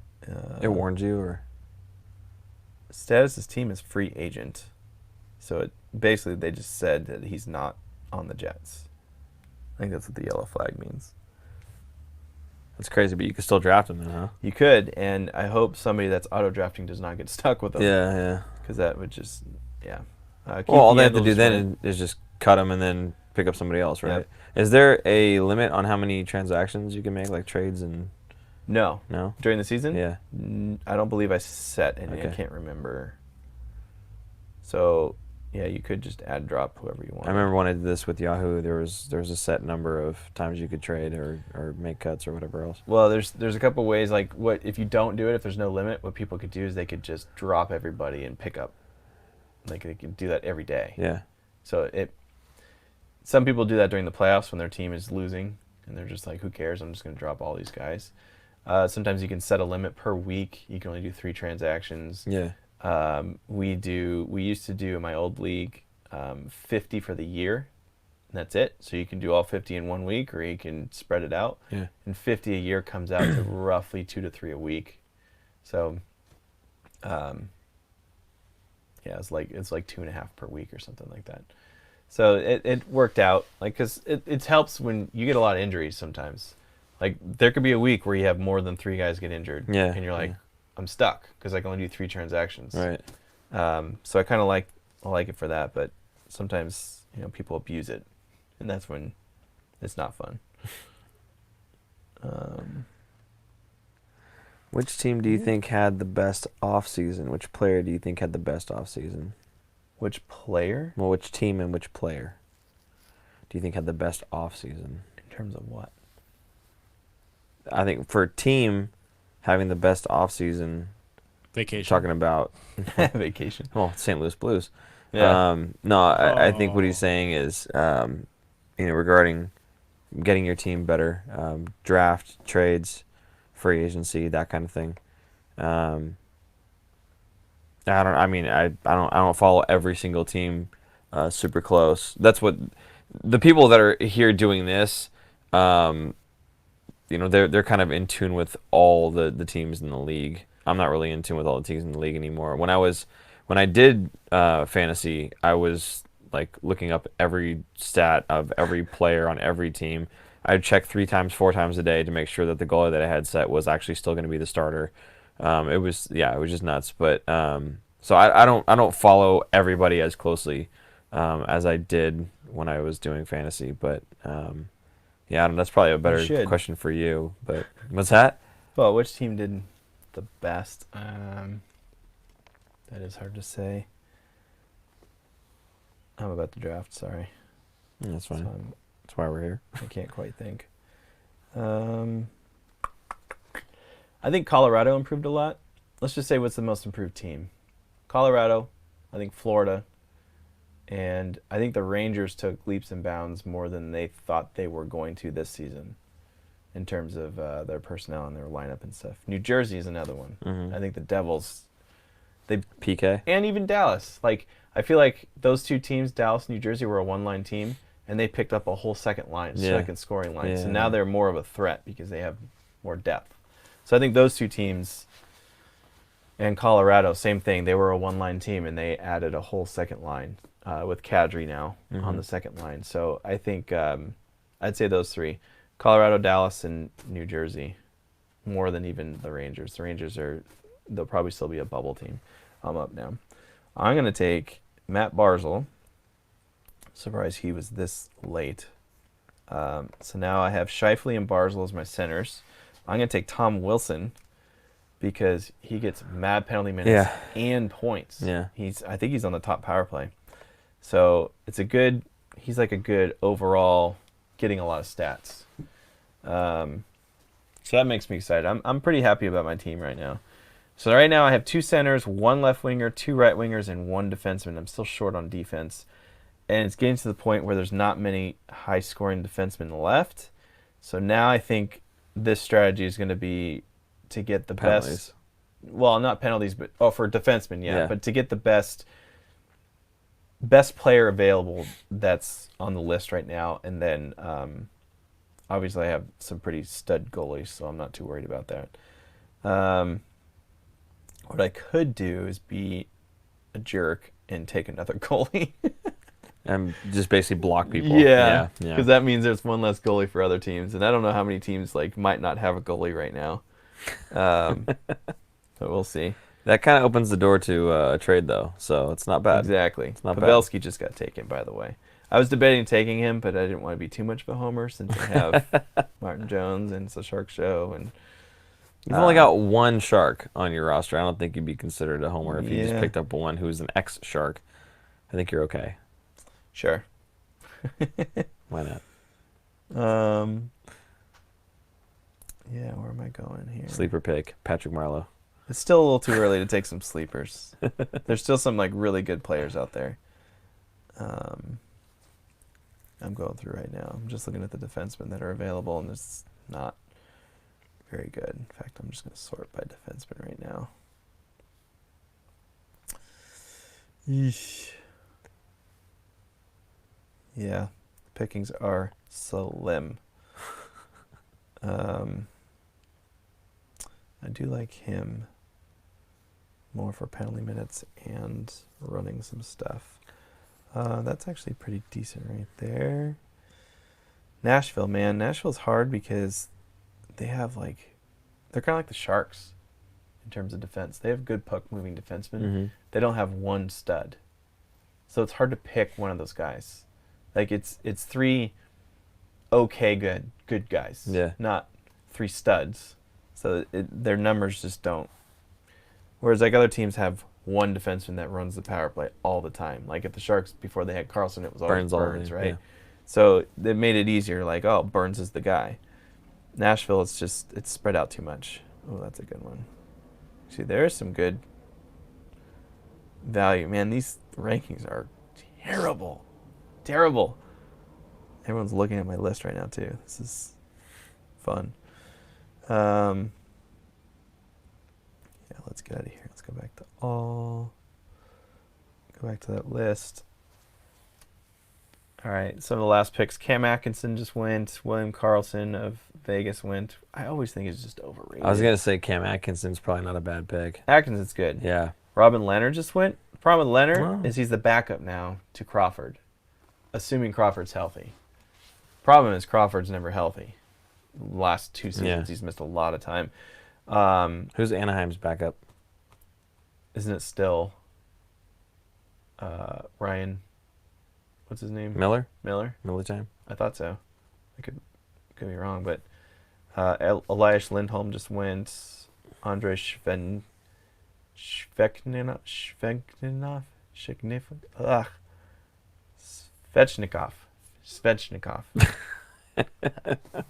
It warned you, or? Status his team is free agent. So basically they just said that he's not on the Jets. I think that's what the yellow flag means. That's crazy, but you can still draft him then, huh? You could, and I hope somebody that's auto-drafting does not get stuck with him. Yeah. Because that would just, yeah. Well, all they have to do then is just cut him and then pick up somebody else, right? Yep. Is there a limit on how many transactions you can make, like trades and... No. No? During the season? Yeah. I don't believe I set any. Okay. I can't remember. So, yeah, you could just add drop whoever you want. I remember when I did this with Yahoo, there was a set number of times you could trade or make cuts or whatever else. Well, there's a couple ways. Like, what if you don't do it, if there's no limit, what people could do is they could just drop everybody and pick up. Like, they could do that every day. Yeah. So some people do that during the playoffs when their team is losing, and they're just like, who cares? I'm just going to drop all these guys. Sometimes you can set a limit per week. You can only do 3 transactions. Yeah. We used to do in my old league 50 for the year, and that's it. So you can do all 50 in 1 week, or you can spread it out. Yeah. And 50 a year comes out to roughly 2 to 3 a week. So, it's like 2.5 per week or something like that. So it worked out, like, because it helps when you get a lot of injuries sometimes. Like, there could be a week where you have more than 3 guys get injured. Yeah. And you're like, I'm stuck because I can only do 3 transactions. Right. So I kind of like it for that, but sometimes people abuse it, and that's when it's not fun. Which team do you think had the best off season? Which player do you think had the best off season? Which player? Well, which team and which player do you think had the best off season? In terms of what? I think for a team having the best off season, Vacation. talking about Vacation. well, St. Louis Blues. Yeah. I think what he's saying is, regarding getting your team better, draft, trades, free agency, that kind of thing. I don't follow every single team super close. That's what the people that are here doing this. They're kind of in tune with all the teams in the league. I'm not really in tune with all the teams in the league anymore. When I was when I did fantasy, I was like looking up every stat of every player on every team. I'd check 3 times, 4 times a day to make sure that the goalie that I had set was actually still going to be the starter. It was just nuts. But so I don't follow everybody as closely as I did when I was doing fantasy. But yeah, that's probably a better question for you. But what's that? Well, which team did the best? That is hard to say. I'm about to draft. Sorry. That's fine. So that's why we're here. I can't quite think. I think Colorado improved a lot. Let's just say what's the most improved team? Colorado, I think Florida, and I think the Rangers took leaps and bounds more than they thought they were going to this season in terms of their personnel and their lineup and stuff. New Jersey is another one. Mm-hmm. I think the Devils, PK. and even Dallas. Like, I feel like those two teams, Dallas and New Jersey, were a one-line team, and they picked up a whole second line, second scoring line. So now they're more of a threat because they have more depth. So I think those two teams, and Colorado, same thing. They were a one-line team, and they added a whole second line with Kadri now on the second line. So I think I'd say those 3, Colorado, Dallas, and New Jersey, more than even the Rangers. The Rangers they'll probably still be a bubble team. I'm up now. I'm going to take Matt Barzal. Surprised he was this late. So now I have Scheifele and Barzal as my centers. I'm going to take Tom Wilson because he gets mad penalty minutes and points. Yeah. I think he's on the top power play. So he's like a good overall, getting a lot of stats. So that makes me excited. I'm pretty happy about my team right now. So right now I have 2 centers, 1 left winger, 2 right wingers, and 1 defenseman. I'm still short on defense. And it's getting to the point where there's not many high-scoring defensemen left. So now I think this strategy is going to be to get the best. Well, not penalties, but for defensemen, yeah. But to get the best player available that's on the list right now. And then obviously I have some pretty stud goalies, so I'm not too worried about that. What I could do is be a jerk and take another goalie. And just basically block people. Yeah, because that means there's 1 less goalie for other teams, and I don't know how many teams might not have a goalie right now. But we'll see. That kind of opens the door to a trade, though, so it's not bad. Exactly. It's not Pavelski just got taken, by the way. I was debating taking him, but I didn't want to be too much of a homer since I have Martin Jones and it's a Shark show. And you've only got 1 Shark on your roster. I don't think you'd be considered a homer if you just picked up one who's an ex-Shark. I think you're okay. Sure. Why not? Yeah, where am I going here? Sleeper pick, Patrick Marleau. It's still a little too early to take some sleepers. There's still some really good players out there. I'm going through right now. I'm just looking at the defensemen that are available, and it's not very good. In fact, I'm just going to sort by defenseman right now. Yeesh. Yeah, pickings are slim. I do like him more for penalty minutes and running some stuff. That's actually pretty decent right there. Nashville, man. Nashville's hard because they have they're kind of like the Sharks in terms of defense. They have good puck-moving defensemen. Mm-hmm. They don't have 1 stud. So it's hard to pick one of those guys. It's 3 okay good guys. Yeah. Not 3 studs. So their numbers just don't. Whereas other teams have 1 defenseman that runs the power play all the time. Like at the Sharks before they had Carlson, it was always Burns, right? Yeah. So it made it easier. Burns is the guy. Nashville, it's spread out too much. Oh, that's a good one. See, there is some good value. Man, these rankings are terrible. Terrible. Everyone's looking at my list right now, too. This is fun. Yeah, let's get out of here. Let's go back to all. Go back to that list. All right, some of the last picks. Cam Atkinson just went. William Karlsson of Vegas went. I always think it's just overrated. I was going to say Cam Atkinson's probably not a bad pick. Atkinson's good. Yeah. Robin Leonard just went. problem with Leonard Wow. is he's the backup now to Crawford, assuming Crawford's healthy. Problem is Crawford's never healthy. Last 2 seasons he's missed a lot of time. Who's Anaheim's backup? Isn't it still Ryan? What's his name? Miller time. I thought so. I could be wrong, but Elias Lindholm just went. Andrei Svechnikov.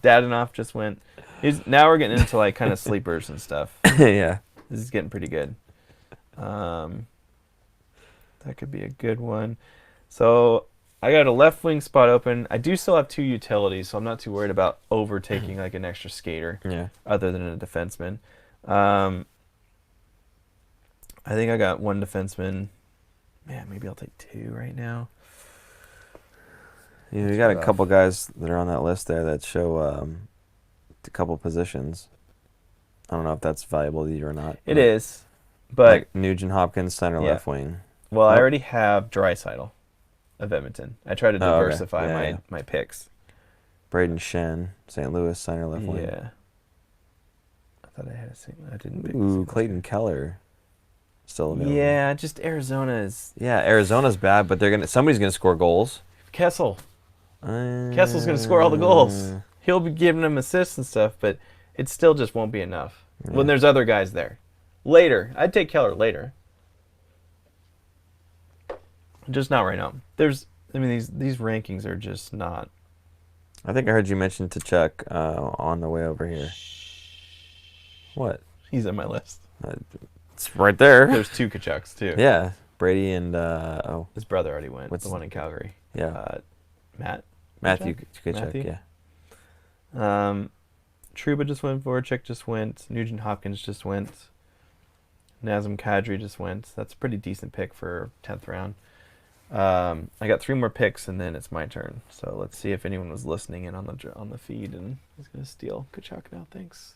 Dadonov just went. Now we're getting into like kind of sleepers and stuff. Yeah. This is getting pretty good. That could be a good one. So I got a left wing spot open. I do still have 2 utilities, so I'm not too worried about overtaking like an extra skater. Yeah. Other than a defenseman. I think I got 1 defenseman. Man, maybe I'll take 2 right now. Yeah, you got a couple guys that are on that list there that show a couple positions. I don't know if that's valuable to you or not. It is, but like Nugent Hopkins, center left wing. Well, I already have Draisaitl of Edmonton. I try to diversify okay. my picks. Braden Shen, St. Louis, center left wing. Yeah. I thought I had a single. I didn't pick. Ooh, Clayton Keller, still available. Yeah, just Arizona is. Yeah, Arizona's bad, but somebody's gonna score goals. Kessel's gonna score all the goals. He'll be giving them assists and stuff, but it still just won't be enough when there's other guys there. Later, I'd take Keller later. Just not right now. These rankings are just not. I think I heard you mention Tkachuk on the way over here. What? He's on my list. It's right there. There's 2 Tkachuks too. Yeah, Brady and his brother already went. What's the one in Calgary. Yeah. Matthew Tkachuk. Yeah. Trouba just went. Voracek just went. Nugent Hopkins just went. Nazem Kadri just went. That's a pretty decent pick for 10th round. I got 3 more picks, and then it's my turn. So let's see if anyone was listening in on the feed and is going to steal Tkachuk now. Thanks.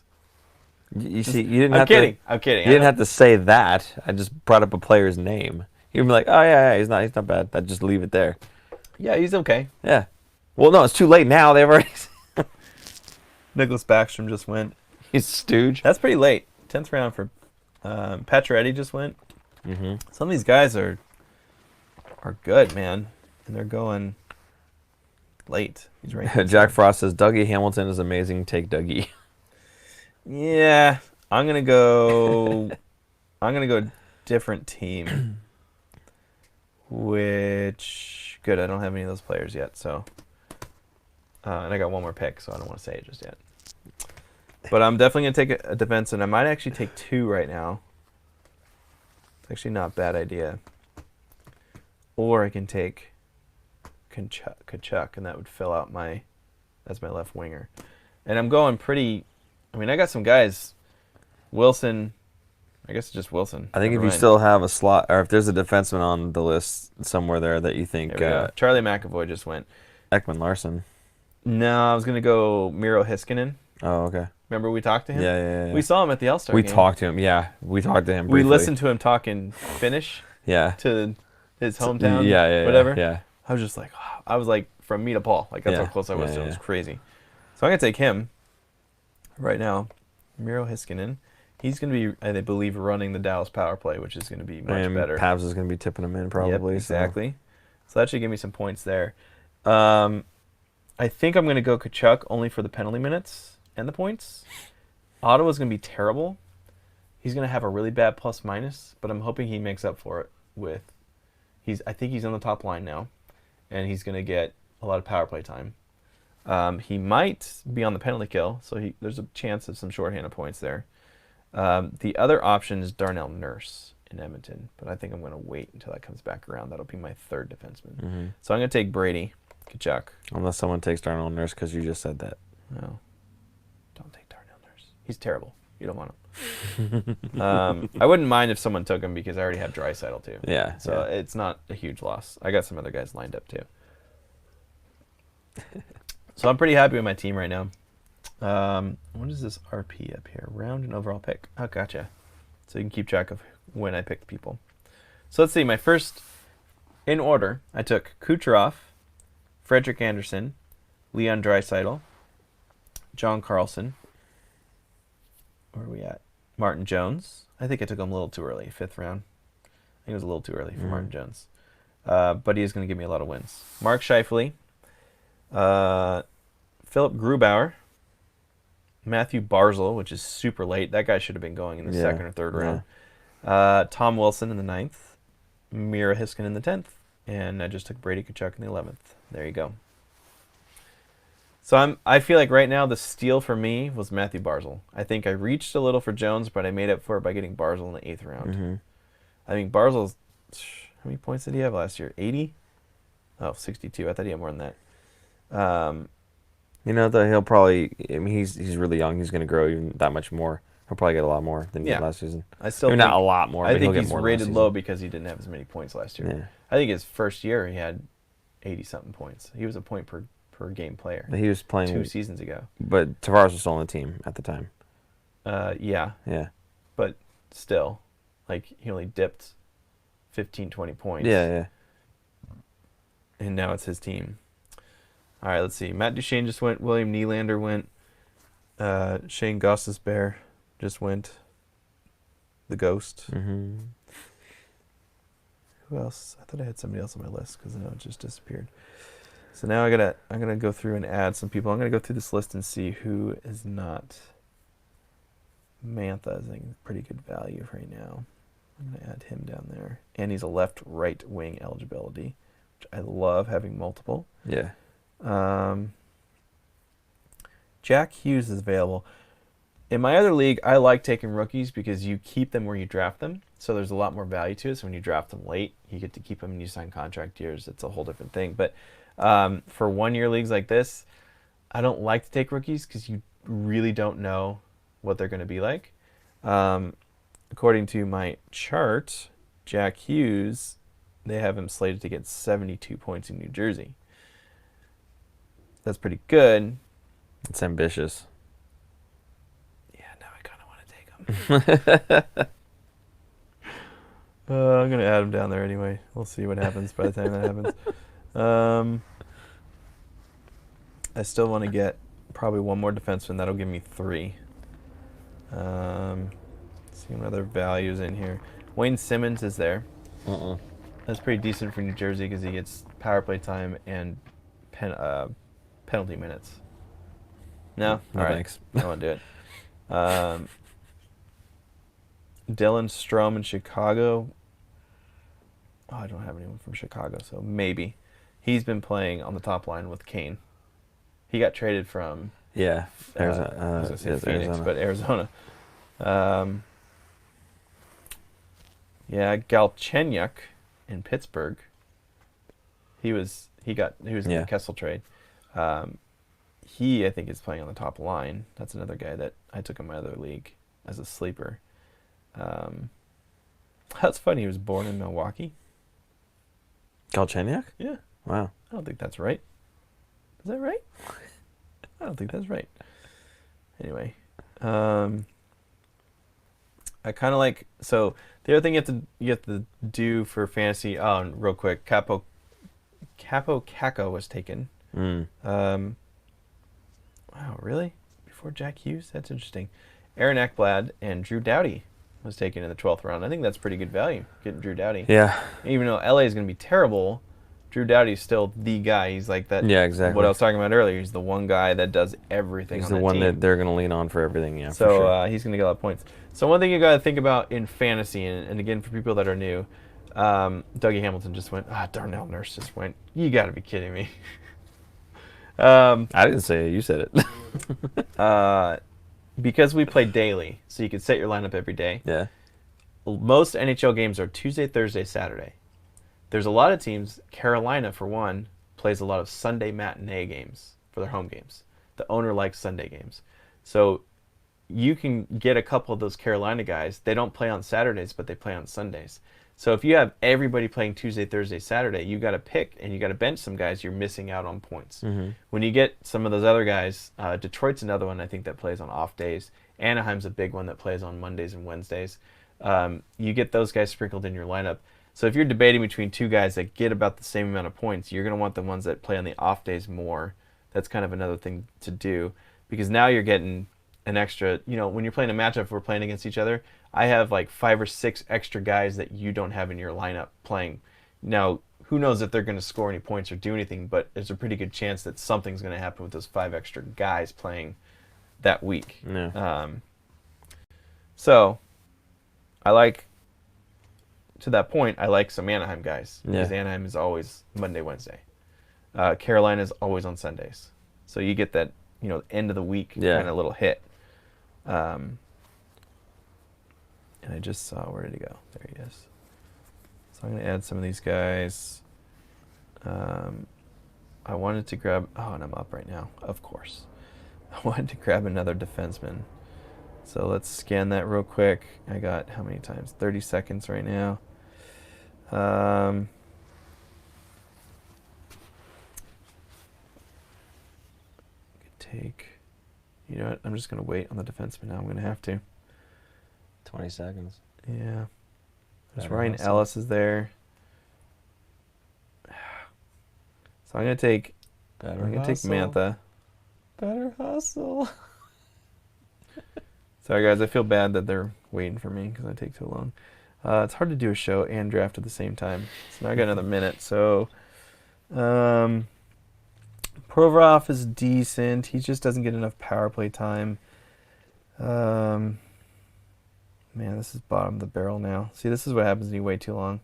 You see, you didn't. I'm kidding. I'm kidding. You didn't have to say that. I just brought up a player's name. You'd be like, oh yeah, he's not bad. I'd just leave it there. Yeah, he's okay. Yeah. Well, no, it's too late now. They've already. Nicholas Backstrom just went. He's stooge. That's pretty late. 10th round for Pacioretty just went. Mm-hmm. Some of these guys are good, man, and they're going late. He's right. Jack Frost says Dougie Hamilton is amazing. Take Dougie. Yeah, I'm gonna go. Different team. Which good. I don't have any of those players yet, so. And I got 1 more pick, so I don't want to say it just yet. But I'm definitely gonna take a defense, and I might actually take 2 right now. It's actually not a bad idea. Or I can take Tkachuk, and that would fill out that's my left winger. And I'm going pretty. I mean, I got some guys. Wilson. I guess it's just Wilson. I think Never if you mind. still have a slot, or if there's a defenseman on the list somewhere there that you think Charlie McAvoy just went. Ekman Larson. No, I was gonna go Miro Heiskanen. Oh, okay. Remember we talked to him? Yeah. We saw him at the All-Star We game. talked to him. Yeah, we talked to him. We Briefly. listened to him talking Finnish. Yeah. To his hometown. Yeah. Whatever. Yeah. I was just like, I was like from me to Paul. Like that's how close I was to him. It was crazy. So I'm gonna take him right now. Miro Heiskanen. He's going to be, I believe, running the Dallas power play, which is going to be much better. Pavs is going to be tipping him in probably. Yep, exactly. So that should give me some points there. I think I'm going to go Tkachuk only for the penalty minutes and the points. Ottawa's going to be terrible. He's going to have a really bad plus-minus, but I'm hoping he makes up for it with... I think he's on the top line now, and he's going to get a lot of power play time. He might be on the penalty kill, so there's a chance of some shorthanded points there. The other option is Darnell Nurse in Edmonton, but I think I'm going to wait until that comes back around. That'll be my 3rd defenseman. Mm-hmm. So I'm going to take Brady Tkachuk. Unless someone takes Darnell Nurse because you just said that. No. Don't take Darnell Nurse. He's terrible. You don't want him. I wouldn't mind if someone took him because I already have Draisaitl too. Yeah. So it's not a huge loss. I got some other guys lined up too. So I'm pretty happy with my team right now. What is this RP up here? Round and overall pick. Oh, gotcha. So you can keep track of when I picked people. So let's see. My first, in order, I took Kucherov, Frederik Andersen, Leon Draisaitl, John Carlson. Where are we at? Martin Jones. I think I took him a little too early, 5th round. I think it was a little too early for Martin Jones. But he is going to give me a lot of wins. Mark Scheifele, Philip Grubauer, Matthew Barzal, which is super late. That guy should have been going in the 2nd or 3rd round. Tom Wilson in the 9th. Mira Hiskin in the 10th. And I just took Brady Tkachuk in the 11th. There you go. So I feel like right now the steal for me was Matthew Barzal. I think I reached a little for Jones, but I made up for it by getting Barzal in the 8th round. I think Barzal's... How many points did he have last year? 80? Oh, 62. I thought he had more than that. Though he'll probably... I mean, he's really young. He's going to grow even that much more. He'll probably get a lot more than he did last season. I still not a lot more, I think he's rated low because he didn't have as many points last year. Yeah. I think his first year he had 80-something points. He was a point per game player. But he was playing 2 seasons ago. But Tavares was still on the team at the time. Yeah. But still, like, he only dipped 15, 20 points. Yeah. And now it's his team. All right, let's see. Matt Duchene just went. William Nylander went. Shane Gostisbehere just went. The Ghost. Mm-hmm. Who else? I thought I had somebody else on my list because I know it just disappeared. So now I'm gonna go through and add some people. I'm gonna go through this list and see who is not. Mantha is a pretty good value right now. I'm gonna add him down there, and he's a left-right wing eligibility, which I love having multiple. Yeah. Jack Hughes is available. In my other league, I like taking rookies because you keep them where you draft them. So there's a lot more value to it. So when you draft them late, you get to keep them and you sign contract years. It's a whole different thing. But for 1-year leagues like this, I don't like to take rookies because you really don't know what they're going to be like. According to my chart, Jack Hughes, they have him slated to get 72 points in New Jersey. That's pretty good. It's ambitious. Yeah, now I kind of want to take him. I'm going to add him down there anyway. We'll see what happens by the time that happens. I still want to get probably one more defenseman. That'll give me 3. See what other values in here. Wayne Simmons is there. That's pretty decent for New Jersey because he gets power play time and penalty minutes. No? No, All right. thanks. I don't want to do it. Dylan Strome in Chicago. Oh, I don't have anyone from Chicago, so maybe. He's been playing on the top line with Kane. He got traded from Yeah. I was going to say Phoenix, but Arizona. Galchenyuk in Pittsburgh. He was in the Kessel trade. He, I think, is playing on the top line. That's another guy that I took in my other league as a sleeper. That's funny. He was born in Milwaukee. Galchenyuk? Yeah. Wow. I don't think that's right. Is that right? I don't think that's right. Anyway, I kind of like. So the other thing you have to do for fantasy. Oh, and real quick, Capo Caco was taken. Wow, really? Before Jack Hughes? That's interesting. Aaron Ekblad and Drew Doughty was taken in the 12th round. I think that's pretty good value, getting Drew Doughty. Yeah. Even though LA is going to be terrible, Drew Doughty's still the guy. He's like that. Yeah, exactly. What I was talking about earlier. He's the one guy that does everything. He's on the one team. that they're going to lean on for everything. Yeah. So for sure. He's going to get a lot of points. So one thing you got to think about in fantasy, and again for people that are new, Dougie Hamilton just went. Darnell Nurse just went. You got to be kidding me. I didn't say it. You said it. Because we play daily, so you can set your lineup every day. Yeah. Most NHL games are Tuesday, Thursday, Saturday. There's a lot of teams. Carolina, for one, plays a lot of Sunday matinee games for their home games. The owner likes Sunday games. So you can get a couple of those Carolina guys. They don't play on Saturdays, but they play on Sundays. So if you have everybody playing Tuesday, Thursday, Saturday, you got to pick and you got to bench some guys. You're missing out on points. Mm-hmm. When you get some of those other guys, Detroit's another one I think that plays on off days. Anaheim's a big one that plays on Mondays and Wednesdays. You get those guys sprinkled in your lineup. So if you're debating between two guys that get about the same amount of points, you're going to want the ones that play on the off days more. That's kind of another thing to do, because now you're getting an extra, when you're playing a matchup, if we're playing against each other, I have like 5 or 6 extra guys that you don't have in your lineup playing. Now, who knows if they're going to score any points or do anything, but there's a pretty good chance that something's going to happen with those 5 extra guys playing that week. Yeah. So, to that point, I like some Anaheim guys, because Anaheim is always Monday, Wednesday. Carolina is always on Sundays. So you get that, end of the week kind of little hit. And I just saw, where did he go? There he is. So I'm going to add some of these guys. I wanted to grab, and I'm up right now, of course. I wanted to grab another defenseman. So let's scan that real quick. I got how many times? 30 seconds right now. Take, you know what? I'm just going to wait on the defenseman now. I'm going to have to. 20 seconds. Yeah. There's Ryan Ellis is there. So I'm going to take Mantha. Better hustle. Sorry, guys. I feel bad that they're waiting for me because I take too long. It's hard to do a show and draft at the same time. So now I got another minute. So, Provorov is decent. He just doesn't get enough power play time. Man, this is bottom of the barrel now. See, this is what happens when you wait too long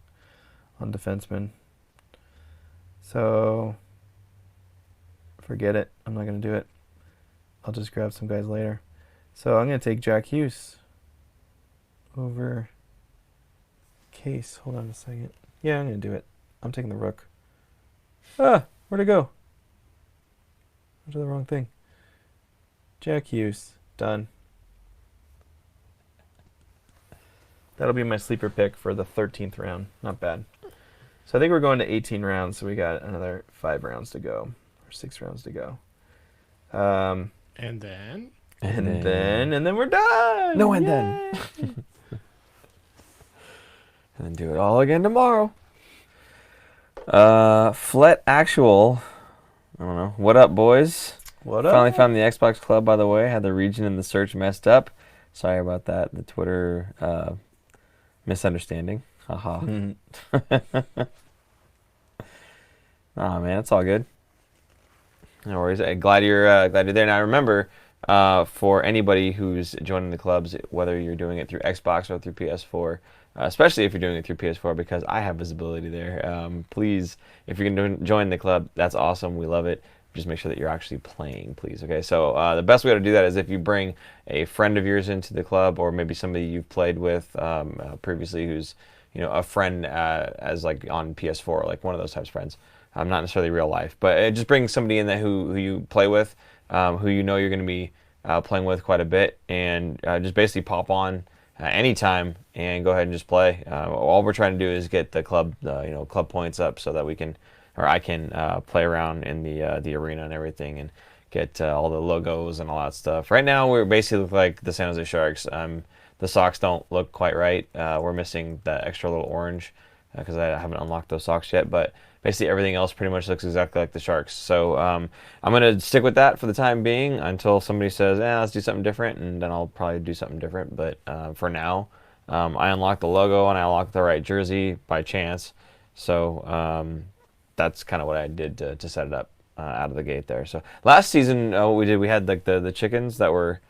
on defensemen. So, forget it. I'm not going to do it. I'll just grab some guys later. So I'm going to take Jack Hughes over Case. Hold on a second. Yeah, I'm going to do it. I'm taking the Rook. Where'd it go? I did the wrong thing. Jack Hughes. Done. That'll be my sleeper pick for the 13th round. Not bad. So I think we're going to 18 rounds, so we got another 5 rounds to go. Or 6 rounds to go. And then we're done. No, and then. And then do it all again tomorrow. Flet Actual. I don't know. What up, boys? What up? Finally found the Xbox Club, by the way. Had the region and the search messed up. Sorry about that. The Twitter misunderstanding. Haha. Oh man, it's all good. No worries. Glad you're there. Now remember, for anybody who's joining the clubs, whether you're doing it through Xbox or through PS4, especially if you're doing it through PS4, because I have visibility there. Please, if you're going to join the club, that's awesome. We love it. Just make sure that you're actually playing, please. Okay. So the best way to do that is if you bring a friend of yours into the club, or maybe somebody you've played with previously, who's a friend as like on PS4, like one of those types of friends. Not necessarily real life, but just bring somebody in that who you play with, who you're going to be playing with quite a bit, and just basically pop on anytime and go ahead and just play. All we're trying to do is get the club, club points up so that we can, or I can play around in the arena and everything, and get all the logos and all that stuff. Right now, we're basically look like the San Jose Sharks. The socks don't look quite right. We're missing that extra little orange because I haven't unlocked those socks yet, but basically everything else pretty much looks exactly like the Sharks. So I'm going to stick with that for the time being until somebody says, let's do something different, and then I'll probably do something different. But for now, I unlocked the logo and I unlocked the right jersey by chance. So that's kind of what I did to set it up out of the gate there. So last season, what we did, we had like the chickens that were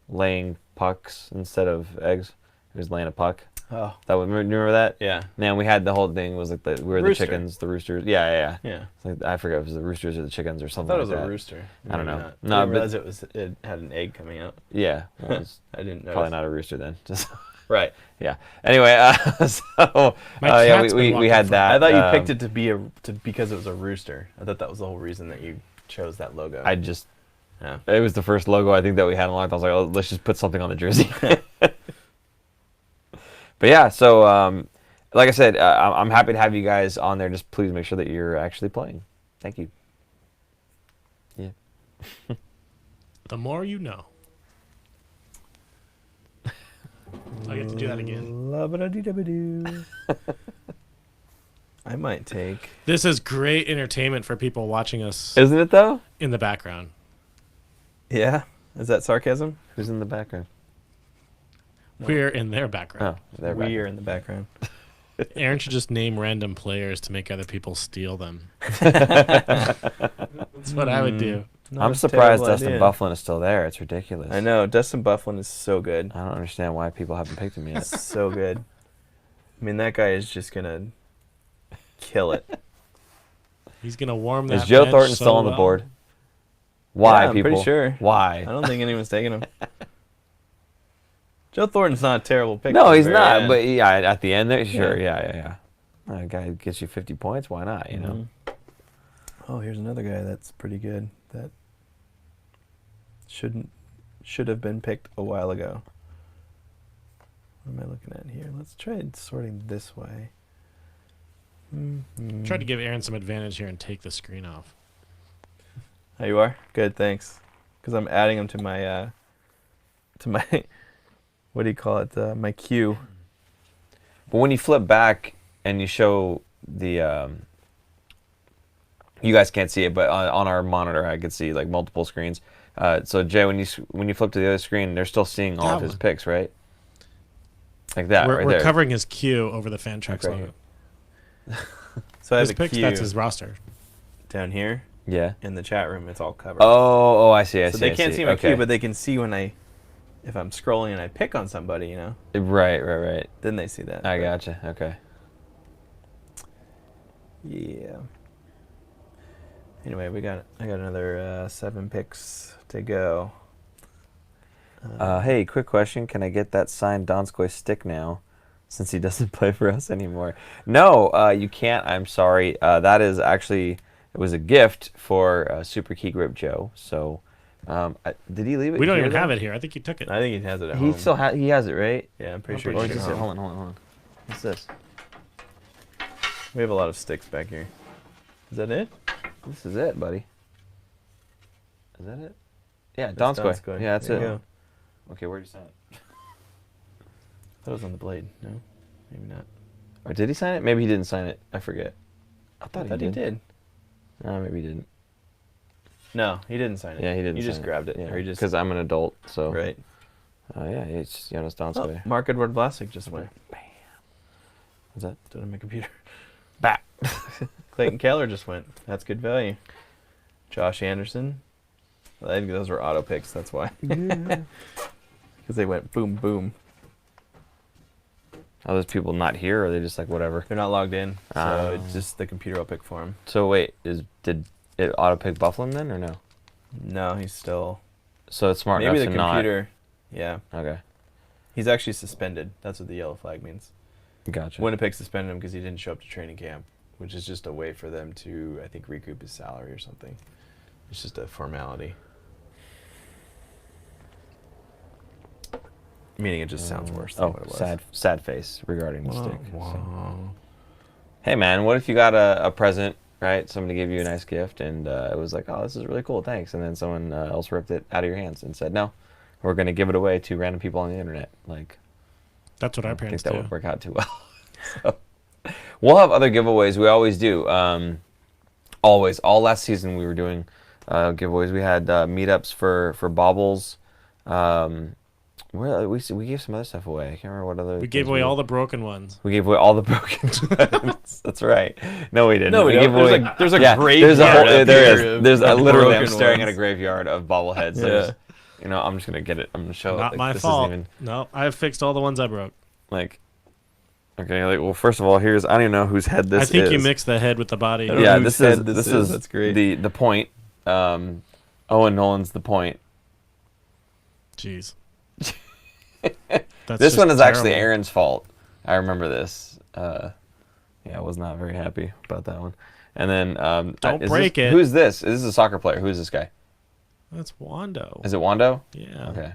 laying pucks instead of eggs. It was laying a puck. Oh, remember that? Yeah. Man, we had the whole thing was like we were Rooster. the chickens, the roosters. Yeah. Yeah. It's like, I forget if it was the roosters or the chickens or I something thought it like was that. a rooster. I don't Maybe know. not. No, I didn't but realize it had an egg coming out. yeah, well, it was I didn't know. probably not a rooster then. Right. Yeah. Anyway, so we had that. I thought you picked it because it was a rooster. I thought that was the whole reason that you chose that logo. Yeah. It was the first logo I think that we had unlocked. I was like, let's just put something on the jersey. But yeah, so like I said, I'm happy to have you guys on there. Just please make sure that you're actually playing. Thank you. Yeah. The more you know. I get to do that again. La-ba-da-dee-da-ba-doo. I might take. This is great entertainment for people watching us Isn't it though? in the background. Yeah? Is that sarcasm? Who's in the background? We're in their background. Oh, they're We are in the background. Aaron should just name random players to make other people steal them. That's what I would do. Not I'm a surprised terrible Dustin idea. Bufflin is still there. It's ridiculous. I know. Dustin Bufflin is so good. I don't understand why people haven't picked him yet. So good. I mean, that guy is just going to kill it. He's going to warm that Is Joe bench Thornton so still on the well. board? Why, Yeah, I'm people? pretty sure. I Why? don't think anyone's taking him. Joe Thornton's not a terrible pick. No, at the he's very not. end. But yeah, at the end there, sure. Yeah. A guy who gets you 50 points. Why not? You know. Oh, here's another guy that's pretty good. That should have been picked a while ago. What am I looking at here? Let's try sorting this way. Try to give Aaron some advantage here and take the screen off. Oh, you are? Good, thanks. Because I'm adding them to my what do you call it? My queue. But when you flip back and you show the, you guys can't see it, but on our monitor I could see like multiple screens. So Jay, when you flip to the other screen, they're still seeing all That of his one. picks, right? Like that, right We're there. covering his queue over the Fantrax Okay. logo. So I have His a picks, queue that's his roster. down here Yeah. in the chat room. It's all covered. Oh, I see. so they can't see my okay. queue, but they can see if I'm scrolling and I pick on somebody, you know. Right. Then they see that. I but- gotcha. Okay. Yeah. Anyway, I got another 7 picks to go. Hey, quick question. Can I get that signed Donskoy stick now since he doesn't play for us anymore? No, you can't. I'm sorry. That is actually, it was a gift for Super Key Grip Joe. So, did he leave it We don't here, even have though? it here. I think he took it. I think he has it at He home. still he has it, right? Yeah, I'm pretty I'm sure. pretty he Or took is it it? home. Hold on. What's this? We have a lot of sticks back here. Is that it? This is it, buddy. Is that it? Yeah, That's Donskoy. Donskoy. Yeah, that's There it. you go. Okay, where'd you sign it? That was on the blade. No, maybe not. Or did he sign it? Maybe he didn't sign it. I forget. I thought, he did. No, maybe he didn't. No, he didn't sign it. Yeah, he didn't. You sign just grabbed it. Yeah, Or you just because I'm an adult, so. right. Yeah, it's Jonas Oh, Donskoy. Mark Edward Vlasic just went. Is that? Did on my computer. Back. Clayton Keller just went. That's good value. Josh Anderson. Well, I think those were auto picks. That's why. Because they went boom, boom. Are those people not here, or are they just like whatever? They're not logged in, so Oh. it's just the computer will pick for him. So wait, did it auto pick Bufflin then, or no? No, he's still. So it's smart Maybe the enough to computer. Yeah, not. Okay, he's actually suspended. That's what the yellow flag means. gotcha. Winnipeg suspended him because he didn't show up to training camp, which is just a way for them to, I think, recoup his salary or something. It's just a formality. Meaning it just sounds worse than what it was. sad face regarding the Wah, stick. wah. So. Hey man, what if you got a present, right? Somebody gave you a nice gift, and it was like, oh, this is really cool, thanks. And then someone else ripped it out of your hands and said, no, we're going to give it away to random people on the internet. Like, That's what I our don't think parents that do. would work out too well. So, we'll have other giveaways. We always do. Always. All last season we were doing giveaways. We had meetups for baubles. We gave some other stuff away. I can't remember what other. We gave away all the broken ones. We gave away all the broken ones. That's right. No, we didn't. No, we gave don't. There's away. like- there's a yeah, graveyard There's a whole. up There here is. of There's literally. I'm broken staring at ones. a graveyard of bobbleheads. Yeah. There's, I'm just gonna get it. I'm gonna show it. Not Like, my this fault. Isn't even, No, I've fixed all the ones I broke. like, okay. Like, well, first of all, here's. I don't even know whose head this I think is. you mixed the head with the body. I don't Yeah, know this whose is head this this is. is That's great. the point. Owen Nolan's the point. Jeez. This one is actually terrible. Aaron's fault. I remember this. Yeah, I was not very happy about that one. And then Don't break it. Who's this? This is a soccer player. Who is this guy? That's Wando. Is it Wando? Yeah. Okay.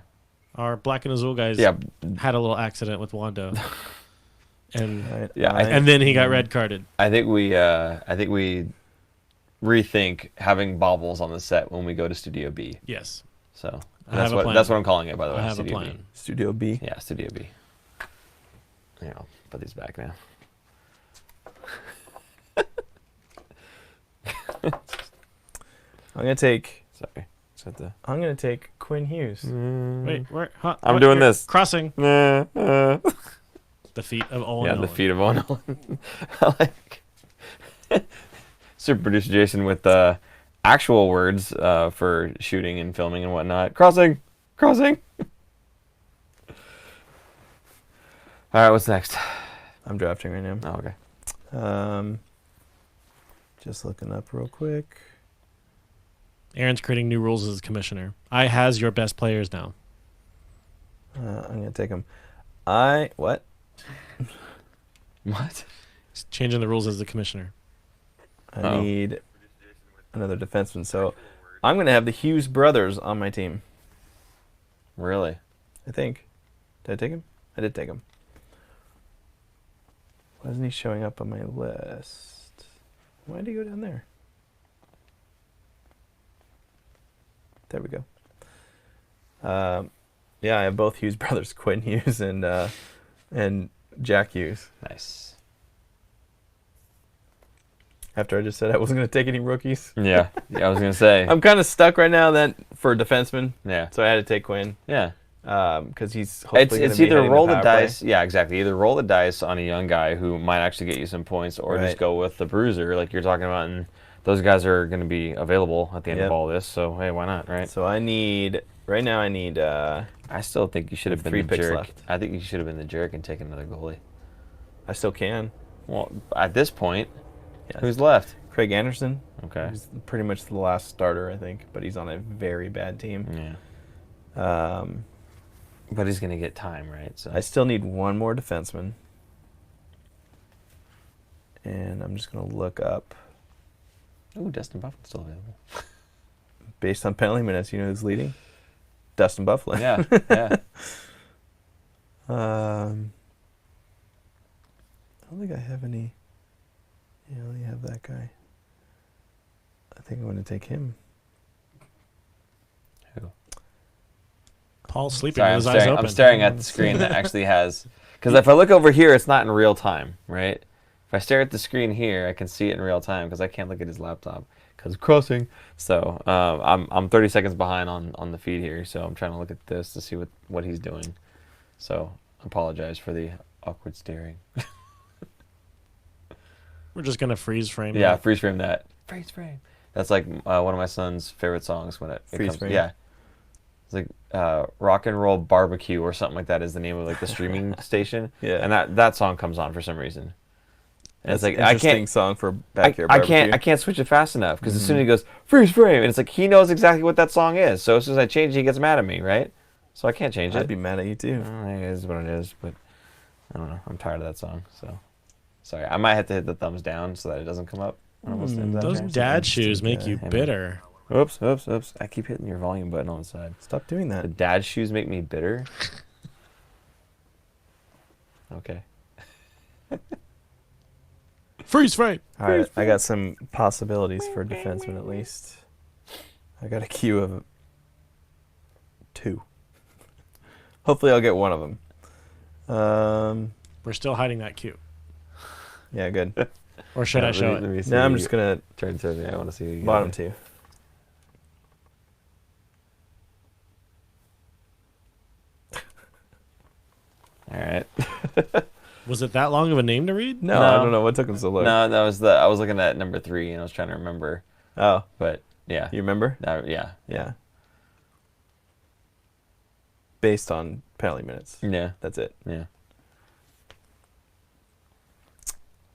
Our Black and Azul guys Yeah. had a little accident with Wando. And Right, Yeah, right. and then he got red carded. I think we rethink having baubles on the set when we go to Studio B. Yes. So I have a plan. that's what I'm calling it, by the way. I have a Studio B. plan. Studio B. Yeah, Studio B. Here, I'll put these back now. I'm gonna take. Sorry. I'm gonna take Quinn Hughes. Wait, where? Huh, I'm what? doing You're this. Crossing. The The feet of Owen. feet of Owen. I like super producer Jason with actual words for shooting and filming and whatnot. Crossing. All right, what's next? I'm drafting right now. Oh, okay. Just looking up real quick. Aaron's creating new rules as commissioner. I has your best players now. I'm gonna take him. What? What? He's changing the rules as the commissioner. I need another defenseman, so I'm gonna have the Hughes brothers on my team. Really? I think. Did I take him? I did take him. Why isn't he showing up on my list? Why did he go down there? There we go. Yeah, I have both Hughes brothers, Quinn Hughes and Jack Hughes. Nice. After I just said I wasn't going to take any rookies. Yeah, I was gonna say. I'm kind of stuck right now then for a defenseman, Yeah, so I had to take Quinn yeah. because he's hopefully It's gonna be either heading to roll the power play. dice. Yeah, exactly. Either roll the dice on a young guy who might actually get you some points, or Right. just go with the bruiser like you're talking about. And those guys are going to be available at the end Yep. of all this. So hey, why not, right? So I need I still think you should have been 3 the picks jerk. left. I think you should have been the jerk and taken another goalie. I still can. Well, at this point, Yes. who's left? Craig Anderson. Okay. He's pretty much the last starter, I think, but he's on a very bad team. Yeah. But he's going to get time, right? So I still need one more defenseman. And I'm just going to look up, Ooh, Dustin Buffin's still available. based on penalty minutes, you know who's leading? Dustin Bufflin. Yeah, yeah. I don't think I have any. Yeah, I only have that guy. I think I'm going to take him. Who? Paul's sleeping Sorry, with his eyes open. I'm staring at the screen that actually has. Because if I look over here, it's not in real time, right? If I stare at the screen here, I can see it in real time because I can't look at his laptop because crossing. So I'm 30 seconds behind on the feed here, so I'm trying to look at this to see what he's doing. So I apologize for the awkward staring. We're just gonna freeze frame. Yeah, it. freeze frame that. Freeze frame. That's like one of my son's favorite songs when it Freeze comes. frame. Yeah. It's like Rock and Roll Barbecue or something like that is the name of like the streaming station. Yeah. And that song comes on for some reason. And That's it's like an I interesting can't song for backyard I barbecue. can't switch it fast enough because as soon as he goes freeze frame, and it's like he knows exactly what that song is. So as soon as I change it, he gets mad at me, right? So I can't change I'd it. be mad at you too. It is what it is, but I don't know. I'm tired of that song, so sorry. I might have to hit the thumbs down so that it doesn't come up when I'm listening to that. Those track. dad shoes make you Yeah. bitter. Oops. I keep hitting your volume button on the side. Stop doing The that. dad shoes make me bitter. Okay. Freeze frame. All right, I got some possibilities for defenseman at least. I got a queue of 2. Hopefully, I'll get one of them. We're still hiding that cue. Yeah, good. Or should I show it? Now I'm just gonna turn to me. I want to see you. bottom 2. All right. Was it that long of a name to read? No, I don't know what took him so long. No, that was I was looking at number 3 and I was trying to remember, Oh, but yeah. you remember? Yeah. Yeah. Based on penalty minutes. Yeah. That's it. Yeah.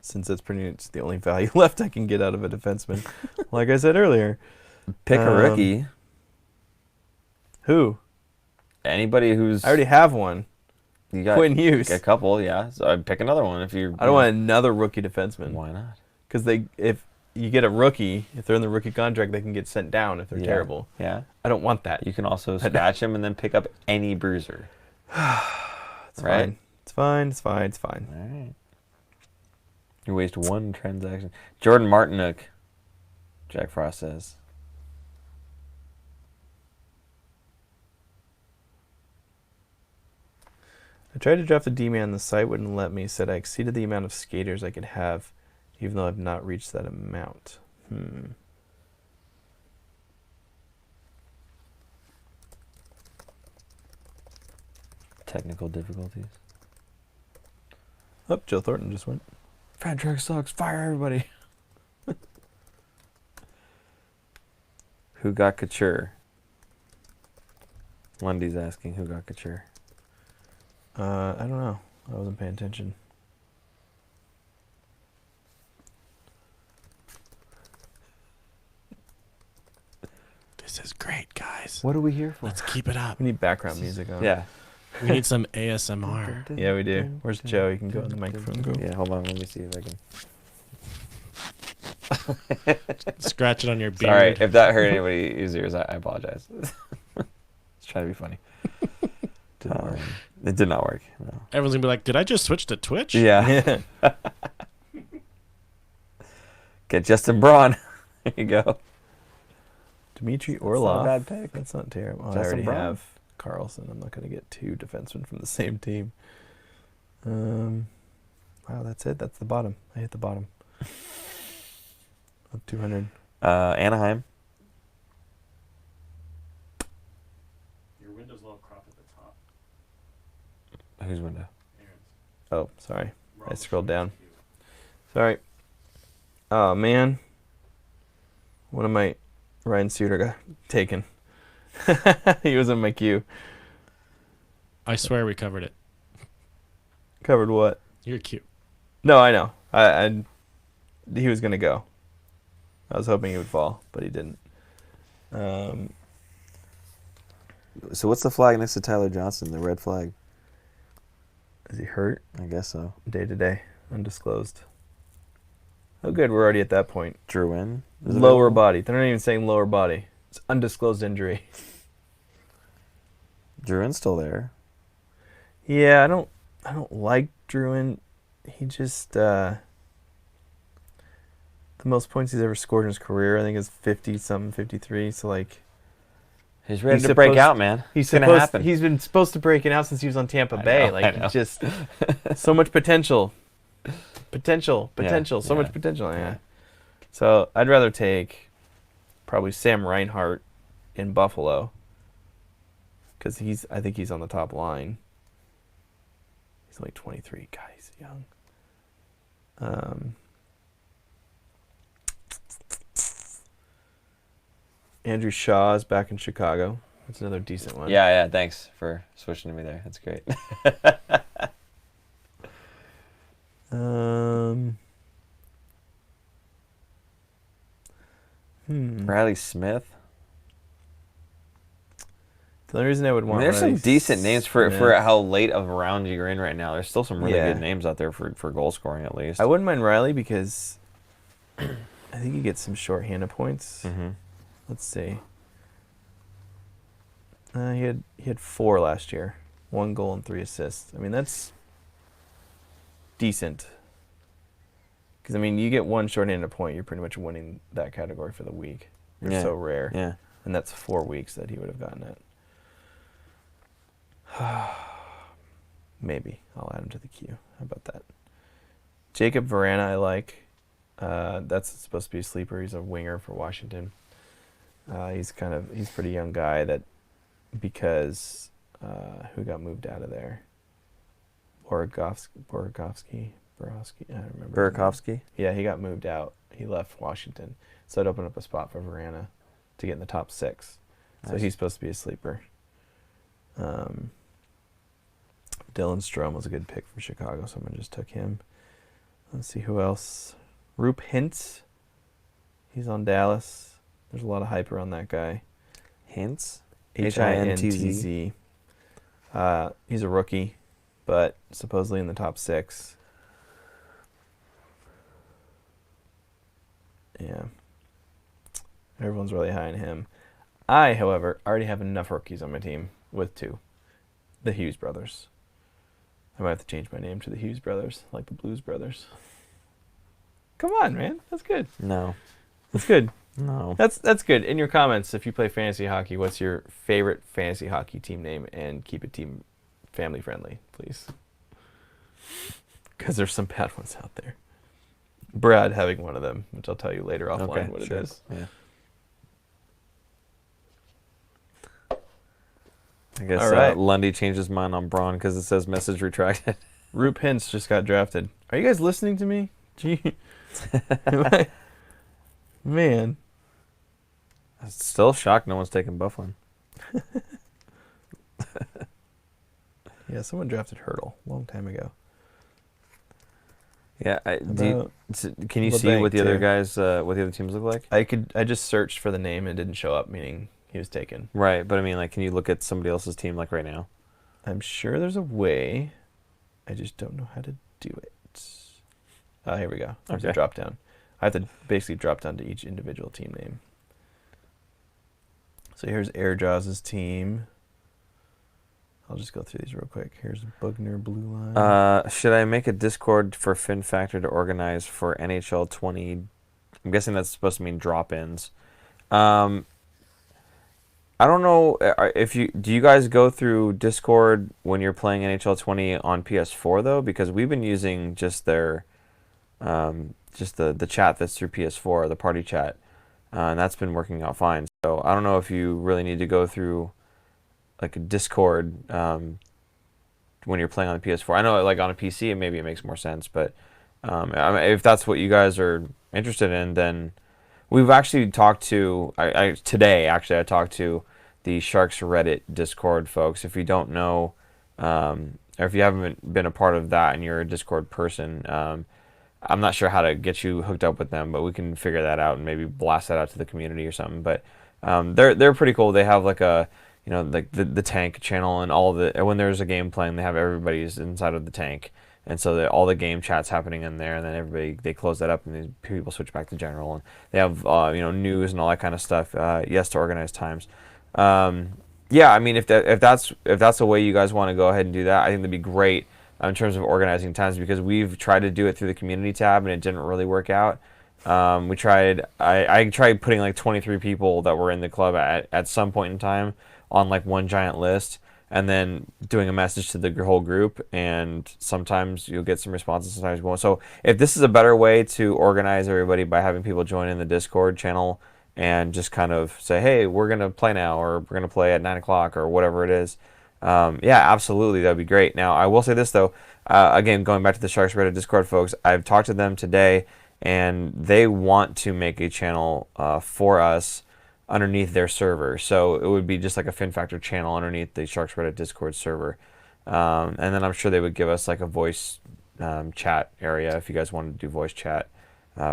Since that's pretty much the only value left I can get out of a defenseman. Like I said earlier. Pick a rookie. Who? Anybody who's I already have one. you got Quinn Hughes. a couple, yeah. So I'd pick another one if you. I don't want another rookie defenseman. Why not? Because if you get a rookie, if they're in the rookie contract, they can get sent down if they're Yeah. terrible. Yeah. I don't want that. You can also scratch him and then pick up any bruiser. It's right? fine. It's fine. It's fine. It's fine. All right. You waste one transaction. Jordan Martinook, Jack Frost says. I tried to draft a D-man. The site wouldn't let me. Said I exceeded the amount of skaters I could have, even though I've not reached that amount. Technical difficulties. Oh, Joe Thornton just went. Fantrax sucks. Fire everybody. Who got Couture? Lundy's asking who got Couture. I don't know. I wasn't paying attention. This is great, guys. What are we here for? Let's keep it up. We need background music on. Yeah. We need some ASMR. Yeah, we do. Where's Joe? You can go on the microphone. Go. Yeah, hold on. Let me see if I can. Scratch it on your beard. Sorry, if that hurt anybody's ears, I apologize. Just trying to be funny. It did not work. No. Everyone's gonna be like, "Did I just switch to Twitch?" Yeah. Get Justin Braun. There you go. Dmitry Not a Orlov. bad pick. That's not terrible. I Justin already Braun. have Carlson. I'm not going to get two defensemen from the same team. Wow, that's it. That's the bottom. I hit the bottom. Of 200. Anaheim. Your window's a little cropped at the top. Whose window? Aaron's. Oh, sorry. I Rob's scrolled from down. you. Sorry. Oh, man. One of my Ryan Suter got taken. He was in my queue. I swear we covered it. Covered what? You're cute. No, I know. I he was going to go. I was hoping he would fall, but he didn't. So what's the flag next to Tyler Johnson? The red flag. Is he hurt? I guess so. Day to day. Undisclosed. Oh, good. We're already at that point. Drouin. Lower body. They're not even saying lower body. It's undisclosed injury. Drouin's still there. Yeah, I don't like Drouin. He just the most points he's ever scored in his career, I think, is 50-something, 53. So like He's ready He's to break supposed- out, man. he's It's gonna supposed happen. he's been supposed to break it out since he was on Tampa I Bay. know, Like I know. just so much potential. Potential. So yeah. much potential, yeah. So I'd rather take probably Sam Reinhart in Buffalo. Because I think he's on the top line. He's only 23. God, he's young. Andrew Shaw is back in Chicago. That's another decent one. Yeah. Thanks for switching to me there. That's great. Riley Smith. The only reason I would want There's some Riley decent names for Smith- how late of a round you're in right now. There's still some really Yeah. good names out there for goal scoring at least. I wouldn't mind Riley because I think he gets some shorthanded points. Mm-hmm. Let's see. He had 4 last year, 1 goal and 3 assists. I mean, that's decent. Because I mean, you get 1 shorthanded point, you're pretty much winning that category for the week. They're so rare, Yeah. and that's 4 weeks that he would have gotten it. Maybe I'll add him to the queue. How about that? Jacob Verana, I like. That's supposed to be a sleeper. He's a winger for Washington. He's a pretty young guy that because who got moved out of there? Borowski, I don't remember. Burakovsky. Yeah, he got moved out. He left Washington, so it opened up a spot for Verana to get in the top 6. So Nice. he's supposed to be a sleeper. Dylan Strome was a good pick from Chicago. Someone just took him. Let's see who else. Roop Hintz. He's on Dallas. There's a lot of hype around that guy. Hints. Hintz. He's a rookie, but supposedly in the top 6. Yeah. Everyone's really high on him. I, however, already have enough rookies on my team with 2. The Hughes brothers. I might have to change my name to the Hughes brothers, like the Blues brothers. Come on, man. That's good. No. That's good. No. That's good. In your comments, if you play fantasy hockey, what's your favorite fantasy hockey team name? And keep it team family friendly, please. Because there's some bad ones out there. Brad having one of them, which I'll tell you later offline what it is. Yeah. I guess All right. Lundy changed his mind on Braun because it says message retracted. Roop Hintz just got drafted. Are you guys listening to me? Gee. Man. I'm still shocked no one's taking Bufflin. Yeah, someone drafted Hurdle a long time ago. Yeah, can you see LeBanc what the other too. guys, what the other teams look like? I just searched for the name and it didn't show up, meaning he was taken. Right, but I mean, like, can you look at somebody else's team like right now? I'm sure there's a way. I just don't know how to do it. Here we go. There's a Okay. drop down. I have to basically drop down to each individual team name. So here's Airjaws' team. I'll just go through these real quick. Here's Bugner Blue Line. Should I make a Discord for Fin Factor to organize for NHL 20? I'm guessing that's supposed to mean drop-ins. I don't know if do you guys go through Discord when you're playing NHL 20 on PS4 though, because we've been using just their just the chat that's through PS4, the party chat, and that's been working out fine. So I don't know if you really need to go through like a Discord when you're playing on the PS4. I know like on a PC maybe it makes more sense, but I mean, if that's what you guys are interested in, then we've actually talked to today actually I talked to the Sharks Reddit Discord folks. If you don't know, or if you haven't been a part of that and you're a Discord person, I'm not sure how to get you hooked up with them, but we can figure that out and maybe blast that out to the community or something. But they're pretty cool. They have like a like the tank channel and all when there's a game playing, they have everybody's inside of the tank, and so all the game chat's happening in there, and then they close that up and these people switch back to general, and they have news and all that kind of stuff. Yes, to organize times. Yeah, I mean if that's the way you guys want to go ahead and do that, I think that'd be great in terms of organizing times, because we've tried to do it through the community tab and it didn't really work out. I tried putting like 23 people that were in the club at some point in time on like one giant list, and then doing a message to the whole group, and sometimes you'll get some responses, sometimes you won't. So if this is a better way to organize everybody by having people join in the Discord channel and just kind of say, hey, we're going to play now, or we're going to play at 9 o'clock, or whatever it is, yeah, absolutely, that'd be great. Now, I will say this, though. Again, going back to the Sharks Reddit Discord folks, I've talked to them today, and they want to make a channel for us underneath their server. So it would be just like a Fin Factor channel underneath the Sharks Reddit Discord server. And then I'm sure they would give us like a voice chat area if you guys wanted to do voice chat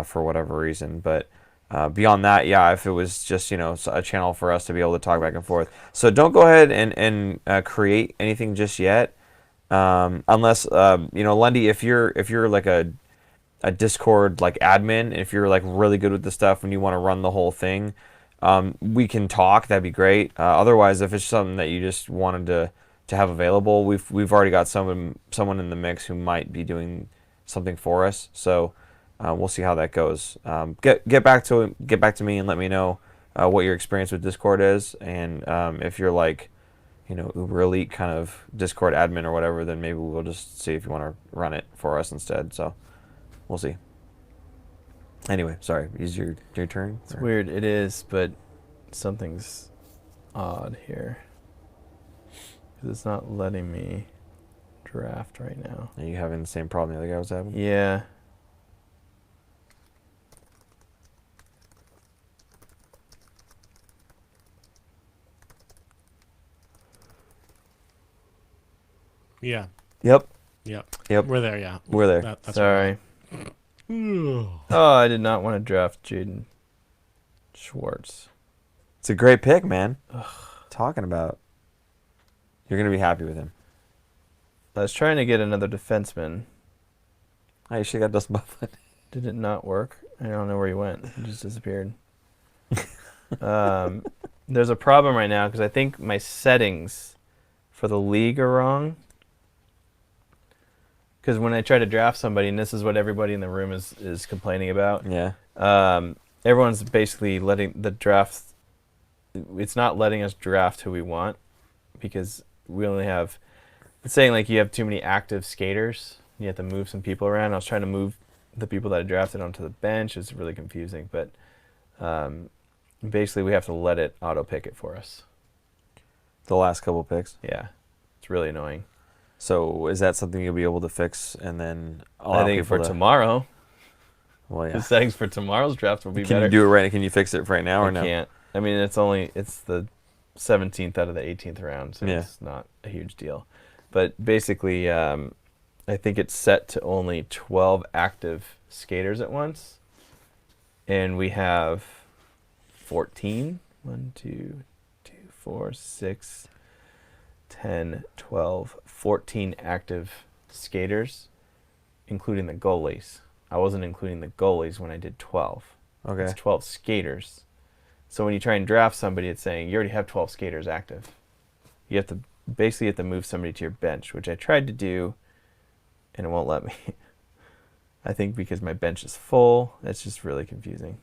for whatever reason. But beyond that, yeah, if it was just a channel for us to be able to talk back and forth. So don't go ahead and create anything just yet, unless Lundy, if you're like a Discord like admin, if you're like really good with the stuff and you want to run the whole thing, we can talk. That'd be great. Otherwise, if it's something that you just wanted to have available, we've already got someone in the mix who might be doing something for us. So we'll see how that goes. Get back to me and let me know what your experience with Discord is, and if you're like uber elite kind of Discord admin or whatever, then maybe we'll just see if you want to run it for us instead. So we'll see. Anyway, sorry. Is your turn? It's weird. It is, but something's odd here. Because it's not letting me draft right now. Are you having the same problem the other guy was having? Yeah. Yeah. Yep. Yep. We're there, yeah. We're there. That's Sorry. right. Oh, I did not want to draft Jaden Schwartz. It's a great pick, man. Talking about. You're going to be happy with him. I was trying to get another defenseman. Oh, you should have got Dustin Bufflin. Did it not work? I don't know where he went. He just disappeared. There's a problem right now because I think my settings for the league are wrong. Because when I try to draft somebody, and this is what everybody in the room is complaining about, Yeah. Everyone's basically letting the draft. It's not letting us draft who we want because we only have It's saying like you have too many active skaters. You have to move some people around. I was trying to move the people that I drafted onto the bench. It's really confusing, but basically we have to let it auto pick it for us. The last couple picks. Yeah, it's really annoying. So is that something you'll be able to fix and then I think for tomorrow. Well, yeah. The settings for tomorrow's draft will be Can better. you do it right? Can you fix it right now or I no? can't. I mean, it's the 17th out of the 18th round, so Yeah. it's not a huge deal. But basically, I think it's set to only 12 active skaters at once, and we have 14. 1, 2, 2, 4, 6, 10, 12, 14 active skaters, including the goalies. I wasn't including the goalies when I did 12. Okay. It's 12 skaters. So when you try and draft somebody, it's saying you already have 12 skaters active. You have to basically move somebody to your bench, which I tried to do, and it won't let me. I think because my bench is full. It's just really confusing.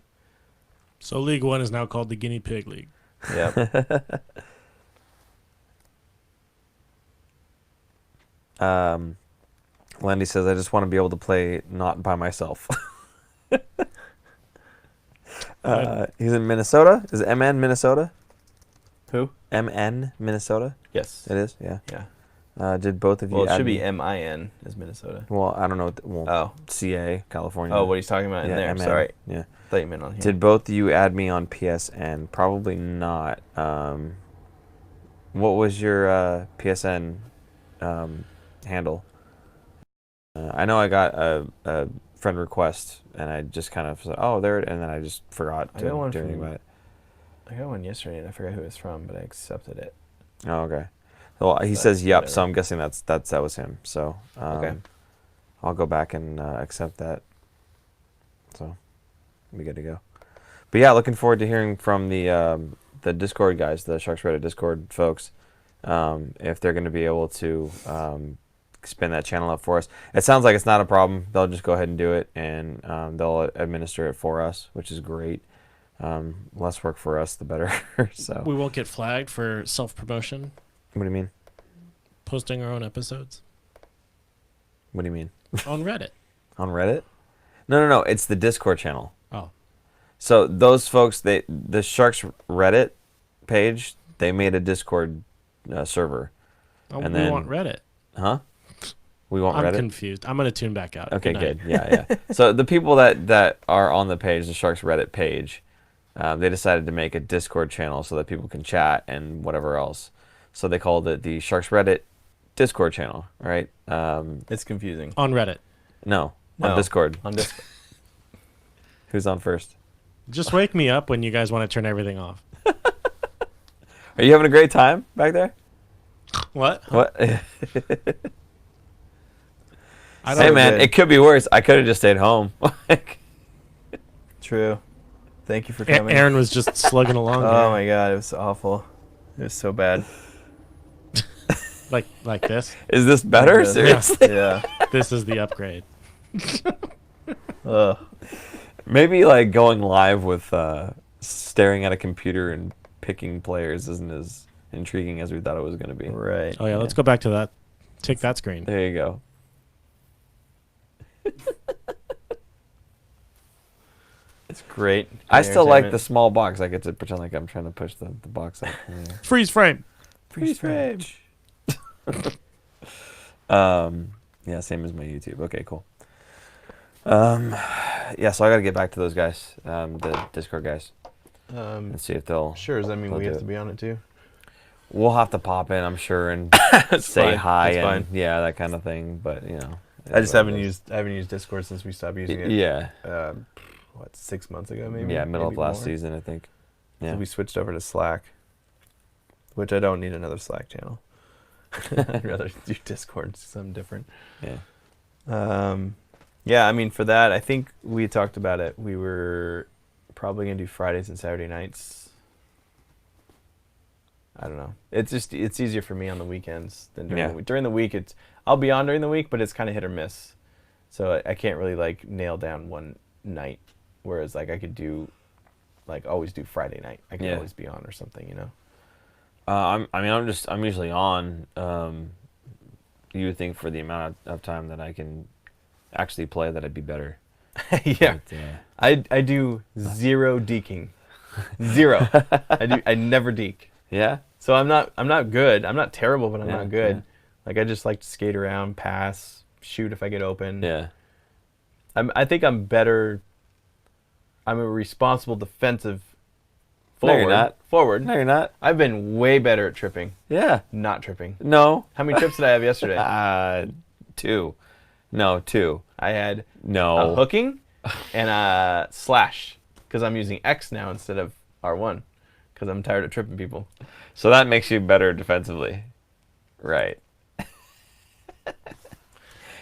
So League One is now called the Guinea Pig League. Yep. Landy says, I just want to be able to play not by myself. He's in Minnesota. Is it MN Minnesota? Who? MN Minnesota? Yes. It is, yeah. Yeah. Did both of you Well, it add should be me? MIN as Minnesota. Well, I don't know. Well, Oh. CA, California. Oh, what he's talking about in there. MN. Sorry. Yeah. I thought you meant on here. Did both of you add me on PSN? Probably not. What was your PSN handle? I know I got a friend request, and I just kind of said, "Oh, there," and then I just forgot to do anything about it. I got one yesterday, and I forgot who it was from, but I accepted it. Oh, okay. Well, he But says yep, whatever. so I'm guessing that was him. So Okay. I'll go back and accept that. So we good to go. But yeah, looking forward to hearing from the Discord guys, the Sharks Reddit Discord folks, if they're going to be able to spin that channel up for us. It sounds like it's not a problem. They'll just go ahead and do it, and they'll administer it for us, which is great. Less work for us, the better. So We won't get flagged for self-promotion, what do you mean? posting our own episodes What do you mean? on Reddit. On Reddit? No. It's the Discord channel. Oh. So those folks, the Sharks Reddit page, they made a Discord server. Oh, And we then- want Reddit. Huh? We want I'm Reddit? confused. I'm going to tune back out. Okay, night. good. Yeah. So the people that are on the page, the Sharks Reddit page, they decided to make a Discord channel so that people can chat and whatever else. So they called it the Sharks Reddit Discord channel, right? It's confusing. On Reddit. No, No. on Discord. On Discord. Who's on first? Just wake me up when you guys want to turn everything off. Are you having a great time back there? What? What? I Hey don't man, good. it could be worse. I could have just stayed home. True. Thank you for coming. Aaron was just slugging along Oh there. my god, it was awful. It was so bad. Like this. Is this better? Yeah. Seriously? Yeah. This is the upgrade. Ugh. Maybe like going live with staring at a computer and picking players isn't as intriguing as we thought it was going to be. Right. Oh yeah, let's go back to that. Take that screen. There you go. It's great. I still like the Entertainment. small box. I get to pretend like I'm trying to push the box up. Yeah. Freeze frame. Freeze frame. Yeah, same as my YouTube. Okay, cool. Yeah, so I got to get back to those guys, the Discord guys, and see if they'll. Sure. Does that mean They'll we do have it. to be on it too? We'll have to pop in, I'm sure, and say fine. hi That's and fine. yeah, that kind of thing. But you know, I just it haven't is. used Discord since we stopped using it. Yeah, What, 6 months ago maybe? yeah, middle of Maybe last more? season, I think. Yeah. So we switched over to Slack, which I don't need another Slack channel. I'd rather do Discord, something different. Yeah. Yeah, I mean, for that, I think we talked about it. We were probably going to do Fridays and Saturday nights. I don't know. It's easier for me on the weekends than during Yeah. the week. During the week, I'll be on during the week, but it's kind of hit or miss. So I can't really like nail down one night. Whereas like I could do, like always do Friday night. I could Yeah. always be on or something, you know. I'm usually on you would think for the amount of time that I can actually play that I'd be better. Yeah. But, I do 0 deking. 0. I never deke. yeah. So I'm not good. I'm not terrible, but I'm not good. Yeah. Like I just like to skate around, pass, shoot if I get open. Yeah. I think I'm better. I'm a responsible defensive No, forward. you're not. Forward. No, you're not. I've been way better at tripping. Yeah. Not tripping. No. How many trips did I have yesterday? 2. No, 2. I had a No. hooking and a slash because I'm using X now instead of R1 because I'm tired of tripping people. So that makes you better defensively. Right.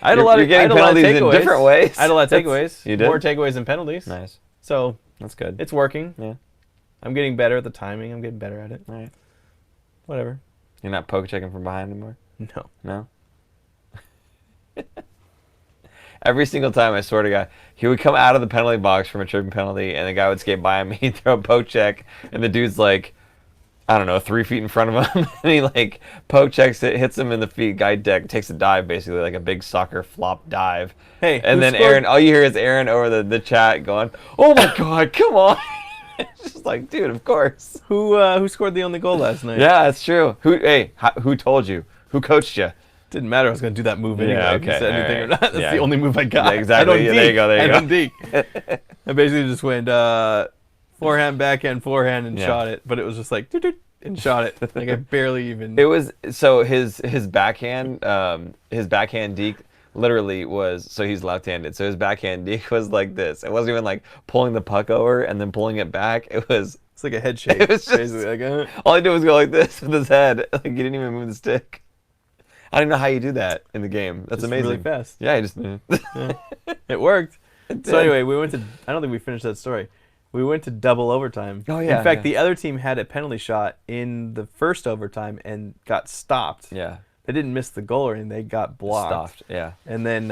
I had a lot You're of getting penalties in different ways. I had a lot of takeaways. You did? More takeaways than penalties. Nice. So That's good. it's working. Yeah. I'm getting better at the timing. I'm getting better at it. All right. Whatever. You're not poke checking from behind anymore? No. No? Every single time, I swear to God, he would come out of the penalty box from a tripping penalty, and the guy would skate by him, he'd throw a poke check, and the dude's like, I don't know, 3 feet in front of him, and he like poke checks it, hits him in the feet, guy deck, takes a dive, basically, like a big soccer flop dive. Hey, and who then scored? Aaron, all you hear is Aaron over the chat going, oh my God, come on. It's just like, dude, of course. Who scored the only goal last night? Yeah, that's true. Who told you? Who coached you? Didn't matter. I was going to do that move anyway. Yeah, If you okay, said anything or alright. not. That's Yeah. the only move I got. Yeah, exactly. I don't Yeah, deke. there you go, there you I go. don't deke. I basically just went forehand, backhand, forehand, and Yeah. shot it. But it was just like, doot, and shot it. Like I barely even. It was so his backhand deke literally was, so he's left-handed. So his backhand deke was like this. It wasn't even like pulling the puck over and then pulling it back. It was It's like a head shake. It was just- basically like, all he did was go like this with his head. Like he didn't even move the stick. I don't even know how you do that in the game. That's just amazing. really fast. Yeah, he just It worked. did. So anyway, we went to. I don't think we finished that story. We went to double overtime. Oh, yeah, In fact, yeah. the other team had a penalty shot in the first overtime and got stopped. yeah, They didn't miss the goal or anything. They got blocked. stopped. Yeah, And then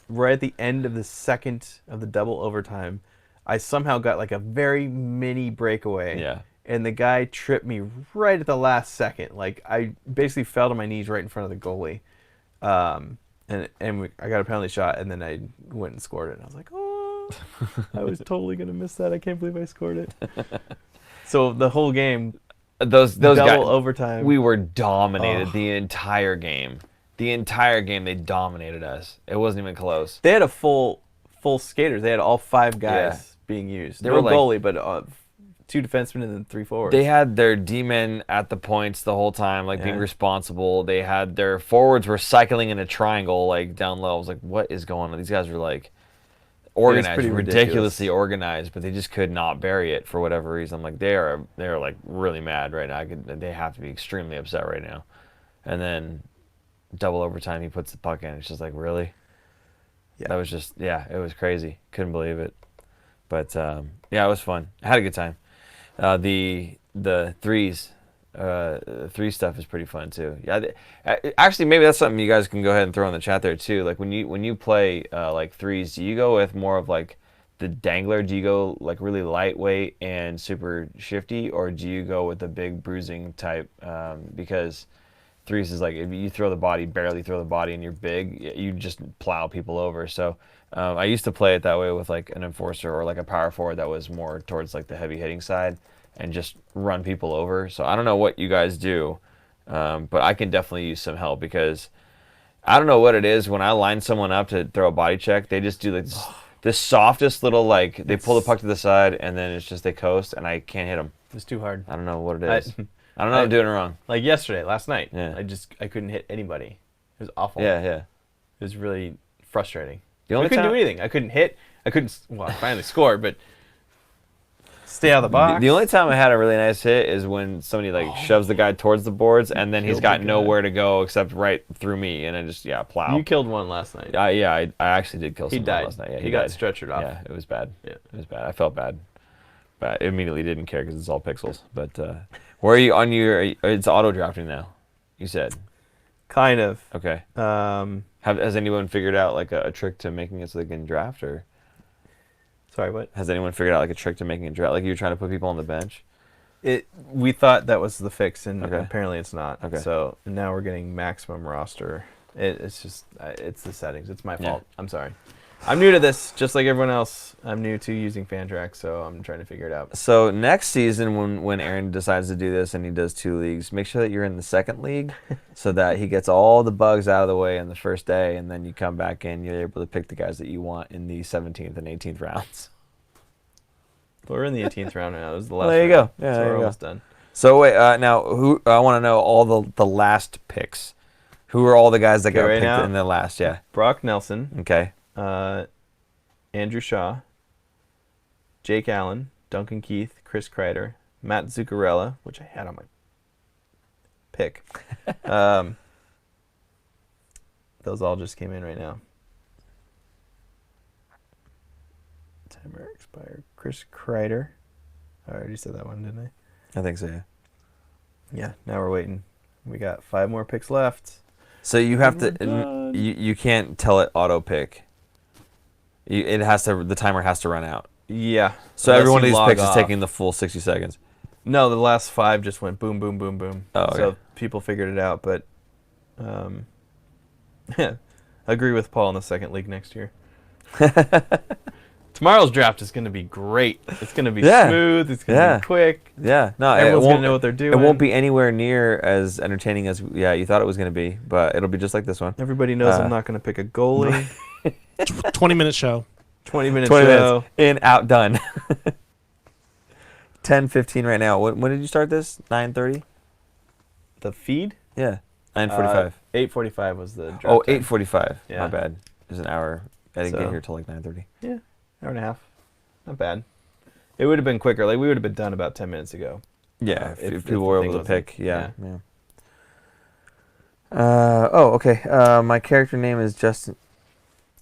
right at the end of the second of the double overtime, I somehow got like a very mini breakaway. yeah. And the guy tripped me right at the last second. Like I basically fell to my knees right in front of the goalie. I got a penalty shot, and then I went and scored it. And I was like, oh, I was totally gonna miss that. I can't believe I scored it. So the whole game, Those double guys, overtime. we were dominated Oh. the entire game. The entire game, they dominated us. It wasn't even close. They had a full skaters. They had all 5 guys being used. They No were like- goalie, but 2 defensemen and then 3 forwards. They had their D-men at the points the whole time, like being Yeah. responsible. They had their forwards were cycling in a triangle, like down low. I was like, what is going on? These guys were like organized, pretty ridiculously organized, but they just could not bury it for whatever reason. I'm like, they're like really mad right now. They have to be extremely upset right now. And then double overtime, he puts the puck in. It's just like, really? Yeah. That was just, yeah, it was crazy. Couldn't believe it. But yeah, it was fun. I had a good time. The threes, three stuff is pretty fun too. Yeah, actually, maybe that's something you guys can go ahead and throw in the chat there too. Like when you play like threes, do you go with more of like the dangler? Do you go like really lightweight and super shifty, or do you go with the big bruising type? Because threes is like if you barely throw the body, and you're big, you just plow people over. So I used to play it that way with like an enforcer or like a power forward that was more towards like the heavy hitting side and just run people over. So I don't know what you guys do, but I can definitely use some help because I don't know what it is. When I line someone up to throw a body check, they just do like this softest little like they pull the puck to the side and then it's just they coast and I can't hit them. It's too hard. I don't know what it is. I don't know if I'm doing it wrong. Like last night. Yeah. I couldn't hit anybody. It was awful. Yeah. It was really frustrating. The only I couldn't time- do anything. I couldn't hit. I finally scored, but stay out of the box. The only time I had a really nice hit is when somebody like shoves the guy towards the boards and then he's Killed got the guy. nowhere to go except right through me and I just plow. You killed one last night. I actually did kill He someone died. last night. Yeah, he got died. stretchered off. Yeah, it was bad. Yeah. It was bad. I felt bad, but I immediately didn't care because it's all pixels. But where are you on your? It's auto drafting now. You said Kind of. okay. Um, Has anyone figured out like a trick to making it so they can draft, or sorry, what? has anyone figured out like a trick to making it draft? Like you're trying to put people on the bench. We thought that was the fix, and Okay. apparently it's not. Okay. So now we're getting maximum roster. It's just it's the settings. It's my fault. I'm sorry. I'm new to this, just like everyone else. I'm new to using Fantrax, so I'm trying to figure it out. So next season, when Aaron decides to do this and he does 2 leagues, make sure that you're in the second league, so that he gets all the bugs out of the way in the first day, and then you come back in. You're able to pick the guys that you want in the 17th and 18th rounds. We're in the 18th round now. This is the last. Well, there you round, go. Yeah, so there we're you go. almost done. So wait, now who? I want to know all the last picks. Who are all the guys that got right picked now? in the last? Yeah. Brock Nelson, Okay. Andrew Shaw, Jake Allen, Duncan Keith, Chris Kreider, Matt Zuccarello, which I had on my pick. Those all just came in right now. Timer expired. Chris Kreider. I already said that one, didn't I? I think so. Yeah. Yeah, now we're waiting. We got 5 more picks left. So you have to. done. You can't tell it auto pick. It has to. The timer has to run out. Yeah. So unless every one of you these log picks is off. taking the full 60 seconds. No, the last 5 just went boom, boom, boom, boom. Oh, okay. So people figured it out, but agree with Paul in the second league next year. Tomorrow's draft is going to be great. It's going to be Yeah. smooth. It's going to Yeah. be quick. Yeah. No, Everyone's it going won't. to know what they're doing. It won't be anywhere near as entertaining as you thought it was going to be, but it'll be just like this one. Everybody knows I'm not going to pick a goalie. 20-minute show. 20-minute 20 show. minutes in, out, done. 10:15 right now. When did you start this? 9:30. The feed? Yeah. 9:45. 8:45 was the draft. Oh, time. 8:45. Yeah. My bad. There's an hour. I didn't So- get here till like 9:30. Yeah, hour and a half. Not bad. It would have been quicker. Like we would have been done about 10 minutes ago. Yeah, if if the people were thing able to wasn't- pick. Yeah. Okay. My character name is Justin.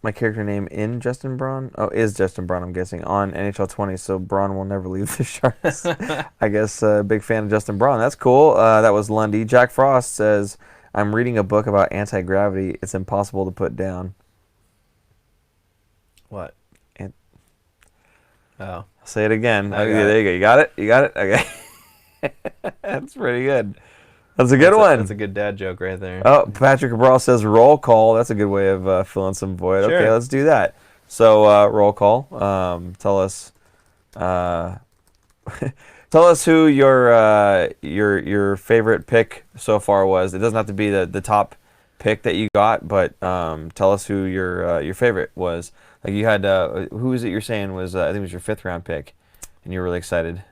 My character name in Justin Braun. Oh, is Justin Braun, I'm guessing, on NHL 20, so Braun will never leave the Sharks. I guess big fan of Justin Braun. That's cool. That was Lundy. Jack Frost says, I'm reading a book about anti-gravity. It's impossible to put down. What? And- Oh. I'll say it again. I Okay, got there you go. You got it? You got it? Okay. That's pretty good. That's a good one. That's a good dad joke right there. Oh, Patrick Cabral says roll call. That's a good way of filling some void. Sure. Okay, let's do that. So roll call. Tell us, tell us who your favorite pick so far was. It doesn't have to be the top pick that you got, but tell us who your favorite was. Like you had who was it you're saying was I think it was your 5th round pick, and you were really excited.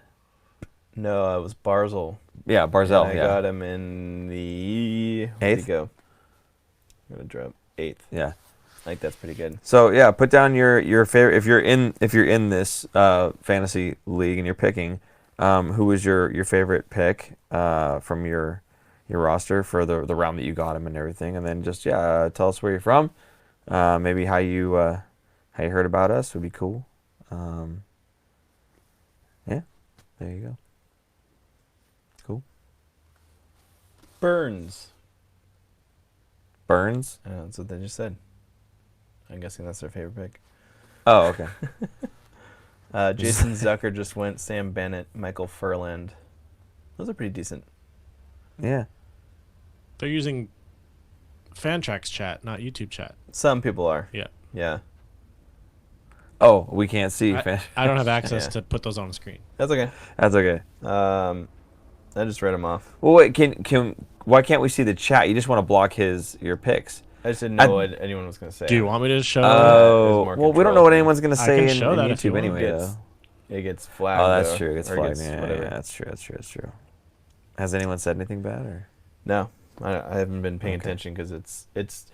No, it was Barzal. Yeah, Barzal. And I got him in the... Where'd he 8th? go? I'm going to drop 8th. Yeah. I think that's pretty good. So yeah, put down your favorite if you're in this fantasy league and you're picking, who was your favorite pick from your roster for the round that you got him and everything, and then just tell us where you're from, maybe how you heard about us would be cool. Yeah, there you go. Cool. Burns. Burns. That's what they just said. I'm guessing that's their favorite pick. Oh, okay. Jason Zucker just went Sam Bennett, Michael Furland. Those are pretty decent. Yeah. They're using Fantrax chat, not YouTube chat. Some people are. Yeah. Yeah. Oh, we can't see. I don't have access Yeah. to put those on the screen. That's okay. That's okay. I just read them off. Well, wait. Why can't we see the chat? You just want to block your picks. I just didn't know what anyone was going to say. Do you want me to show? Oh, more well, we don't control. know what anyone's going to I say can in show that if you YouTube want. anyway, though. It gets flagged. Oh, that's though, true. It gets or flagged. gets Yeah, whatever. that's true. Has anyone said anything bad or? No, I haven't been paying Okay. attention because it's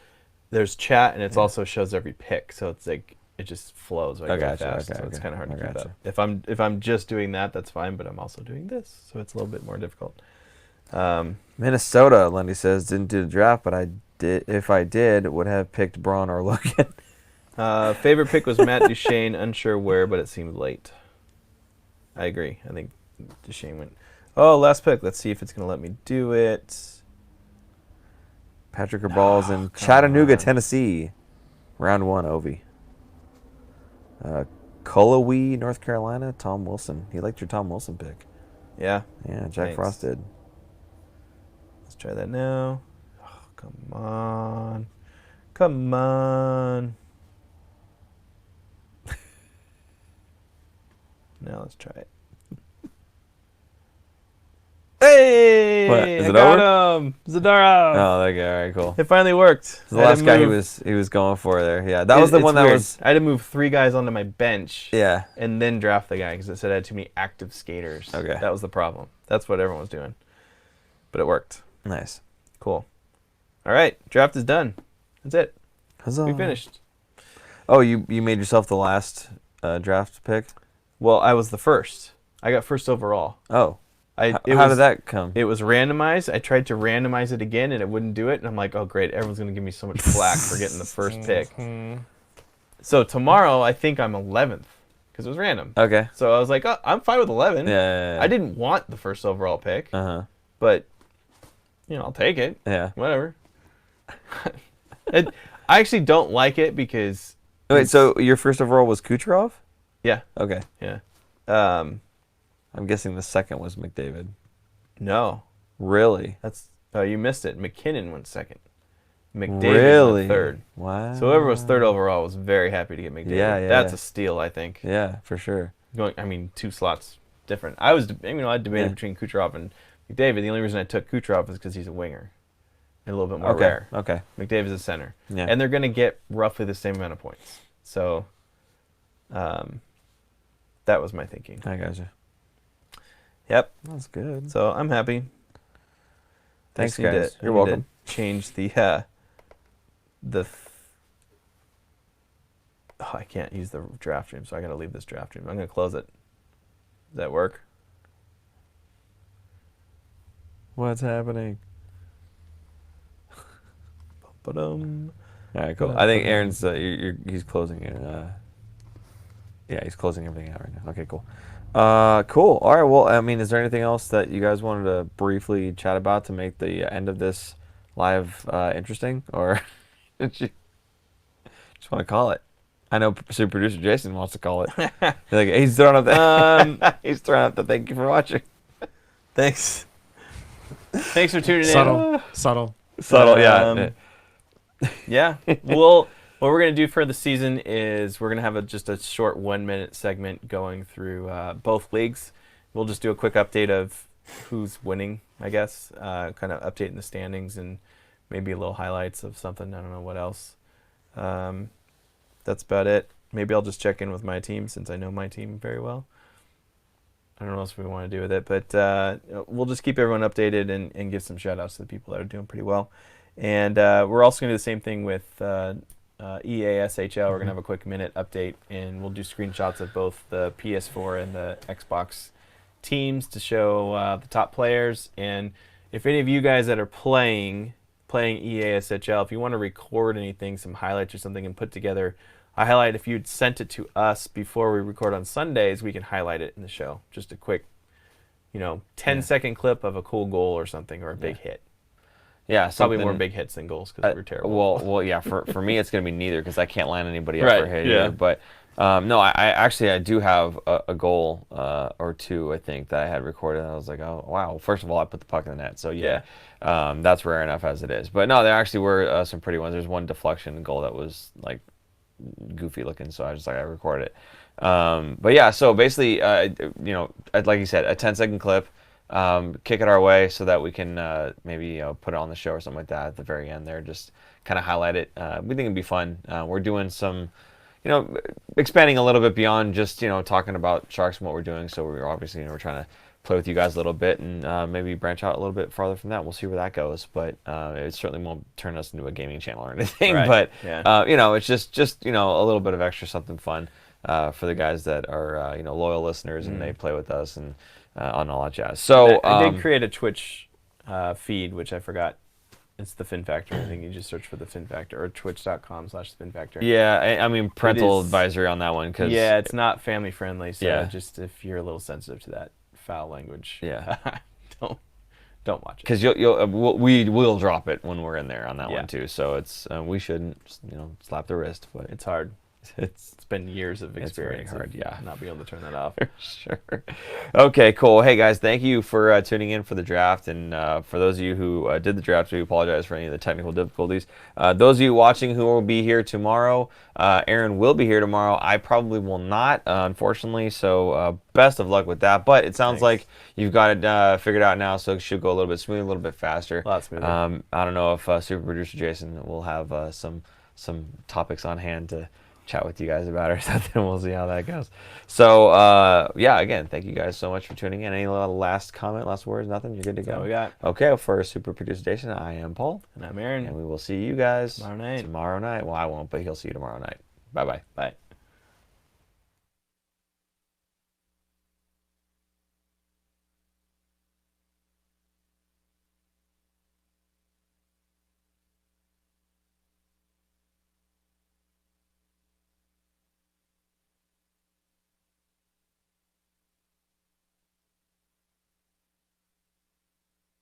there's chat and it also shows every pick, so it's like it just flows like I really gotcha, fast. okay, So it's okay. kind of hard to I keep gotcha. up. If I'm just doing that, that's fine, but I'm also doing this, so it's a little bit more difficult. Minnesota, Lundy says, didn't do the draft, but I did. If I did, would have picked Braun or Logan. Favorite pick was Matt Duchene, unsure where, but it seemed late. I agree. I think Duchene went. Oh, last pick. Let's see if it's going to let me do it. Patrick Cabal's in Chattanooga, Tennessee. Round 1, Ovi. Cullowhee, North Carolina, Tom Wilson. He liked your Tom Wilson pick. Yeah. Yeah, Jack Thanks. Frost did. Let's try that now. Oh, come on. Come on. Now let's try it. Hey! What, is I it got over? him! Zadara! Oh, that guy. All right, cool. It finally worked. The last guy he was going for there. Yeah, that was the one that weird. was. I had to move 3 guys onto my bench. Yeah. And then draft the guy because it said I had too many active skaters. Okay. That was the problem. That's what everyone was doing. But it worked. Nice. Cool. All right. Draft is done. That's it. Huzzah. We finished. Oh, you made yourself the last draft pick? Well, I was the first. I got first overall. Oh. How did that come? It was randomized. I tried to randomize it again, and it wouldn't do it. And I'm like, oh, great. Everyone's going to give me so much flack for getting the first pick. So tomorrow, I think I'm 11th because it was random. Okay. So I was like, oh, I'm fine with 11. Yeah. I didn't want the first overall pick, but, I'll take it. Yeah. Whatever. I actually don't like it because... Wait, so your first overall was Kucherov? Yeah. Okay. Yeah. I'm guessing the second was McDavid. No. Really? You missed it. McKinnon went second. McDavid Really? went third. Wow. So whoever was third overall was very happy to get McDavid. Yeah. That's a steal, I think. Yeah, for sure. 2 slots different. I debated between Kucherov and McDavid. The only reason I took Kucherov is because he's a winger. And a little bit more rare. Okay. McDavid's a center. Yeah. And they're going to get roughly the same amount of points. So that was my thinking. I gotcha. Yep. That's good. So I'm happy. Thanks, I need guys. to- You're I need to welcome. change I can't use the draft room, so I got to leave this draft room. I'm going to close it. Does that work? What's happening? Ba-dum. All right, cool. I think Aaron's he's closing it. Yeah, he's closing everything out right now. Okay, cool. Cool. All right. Well, I mean, is there anything else that you guys wanted to briefly chat about to make the end of this live interesting, or did you just want to call it? I know super producer Jason wants to call it. He's throwing up the he's throwing up the thank you for watching. Thanks. Thanks for tuning Subtle. in. Yeah. Well, what we're going to do for the season is we're going to have just a short 1-minute segment going through both leagues. We'll just do a quick update of who's winning, I guess, kind of updating the standings and maybe a little highlights of something. I don't know what else. That's about it. Maybe I'll just check in with my team since I know my team very well. I don't know what else we want to do with it, but we'll just keep everyone updated and give some shout-outs to the people that are doing pretty well. And we're also going to do the same thing with EASHL. We're going to have a quick minute update, and we'll do screenshots of both the PS4 and the Xbox teams to show the top players. And if any of you guys that are playing EASHL, if you want to record anything, some highlights or something, and put together a highlight, if you'd sent it to us before we record on Sundays, we can highlight it in the show. Just a quick, 10-second clip of a cool goal or something, or a big hit. Yeah, probably more big hits than goals because we're terrible. Well, yeah. For me, it's going to be neither because I can't line anybody up Right, for a hit yeah. either. But no, I do have a goal or two, I think, that I had recorded. And I was like, oh wow. First of all, I put the puck in the net, so yeah. That's rare enough as it is. But no, there actually were some pretty ones. There's one deflection goal that was like goofy looking, so I recorded it. But yeah, so basically, like you said, a 10-second clip. Kick it our way so that we can maybe put it on the show or something like that at the very end there. Just kind of highlight it. We think it'd be fun. We're doing some, expanding a little bit beyond just talking about Sharks and what we're doing. So we're obviously we're trying to play with you guys a little bit and maybe branch out a little bit farther from that. We'll see where that goes. But it certainly won't turn us into a gaming channel or anything. Right. But Yeah. it's just a little bit of extra something fun for the guys that are loyal listeners and they play with us and. On all that jazz. So I did create a Twitch feed, which I forgot. It's the Fin Factor. I think you just search for the Fin Factor or twitch.com/Fin Factor. Yeah, I mean parental advisory on that one because it's not family friendly. So just if you're a little sensitive to that foul language, don't watch it. Because we will drop it when we're in there on that one too. So it's we shouldn't slap the wrist, but it's hard. It's been years of It's very experience. hard, yeah. Not being able to turn that off. Sure. Okay, cool. Hey, guys, thank you for tuning in for the draft. And for those of you who did the draft, we apologize for any of the technical difficulties. Those of you watching who will be here tomorrow, Aaron will be here tomorrow. I probably will not, unfortunately. So best of luck with that. But it sounds like you've got it figured out now, so it should go a little bit smoother, a little bit faster. A lot smoother. I don't know if super producer Jason will have some topics on hand to chat with you guys about or something. We'll see how that goes. So yeah, again, thank you guys so much for tuning in. Any last comment, last words? Nothing? You're good to go. That's all we got. Okay, for super producer Jason, I am Paul, And I'm Aaron. and we will see you guys Tomorrow night. Tomorrow night. Well, I won't, but he'll see you tomorrow night. Bye bye. Bye.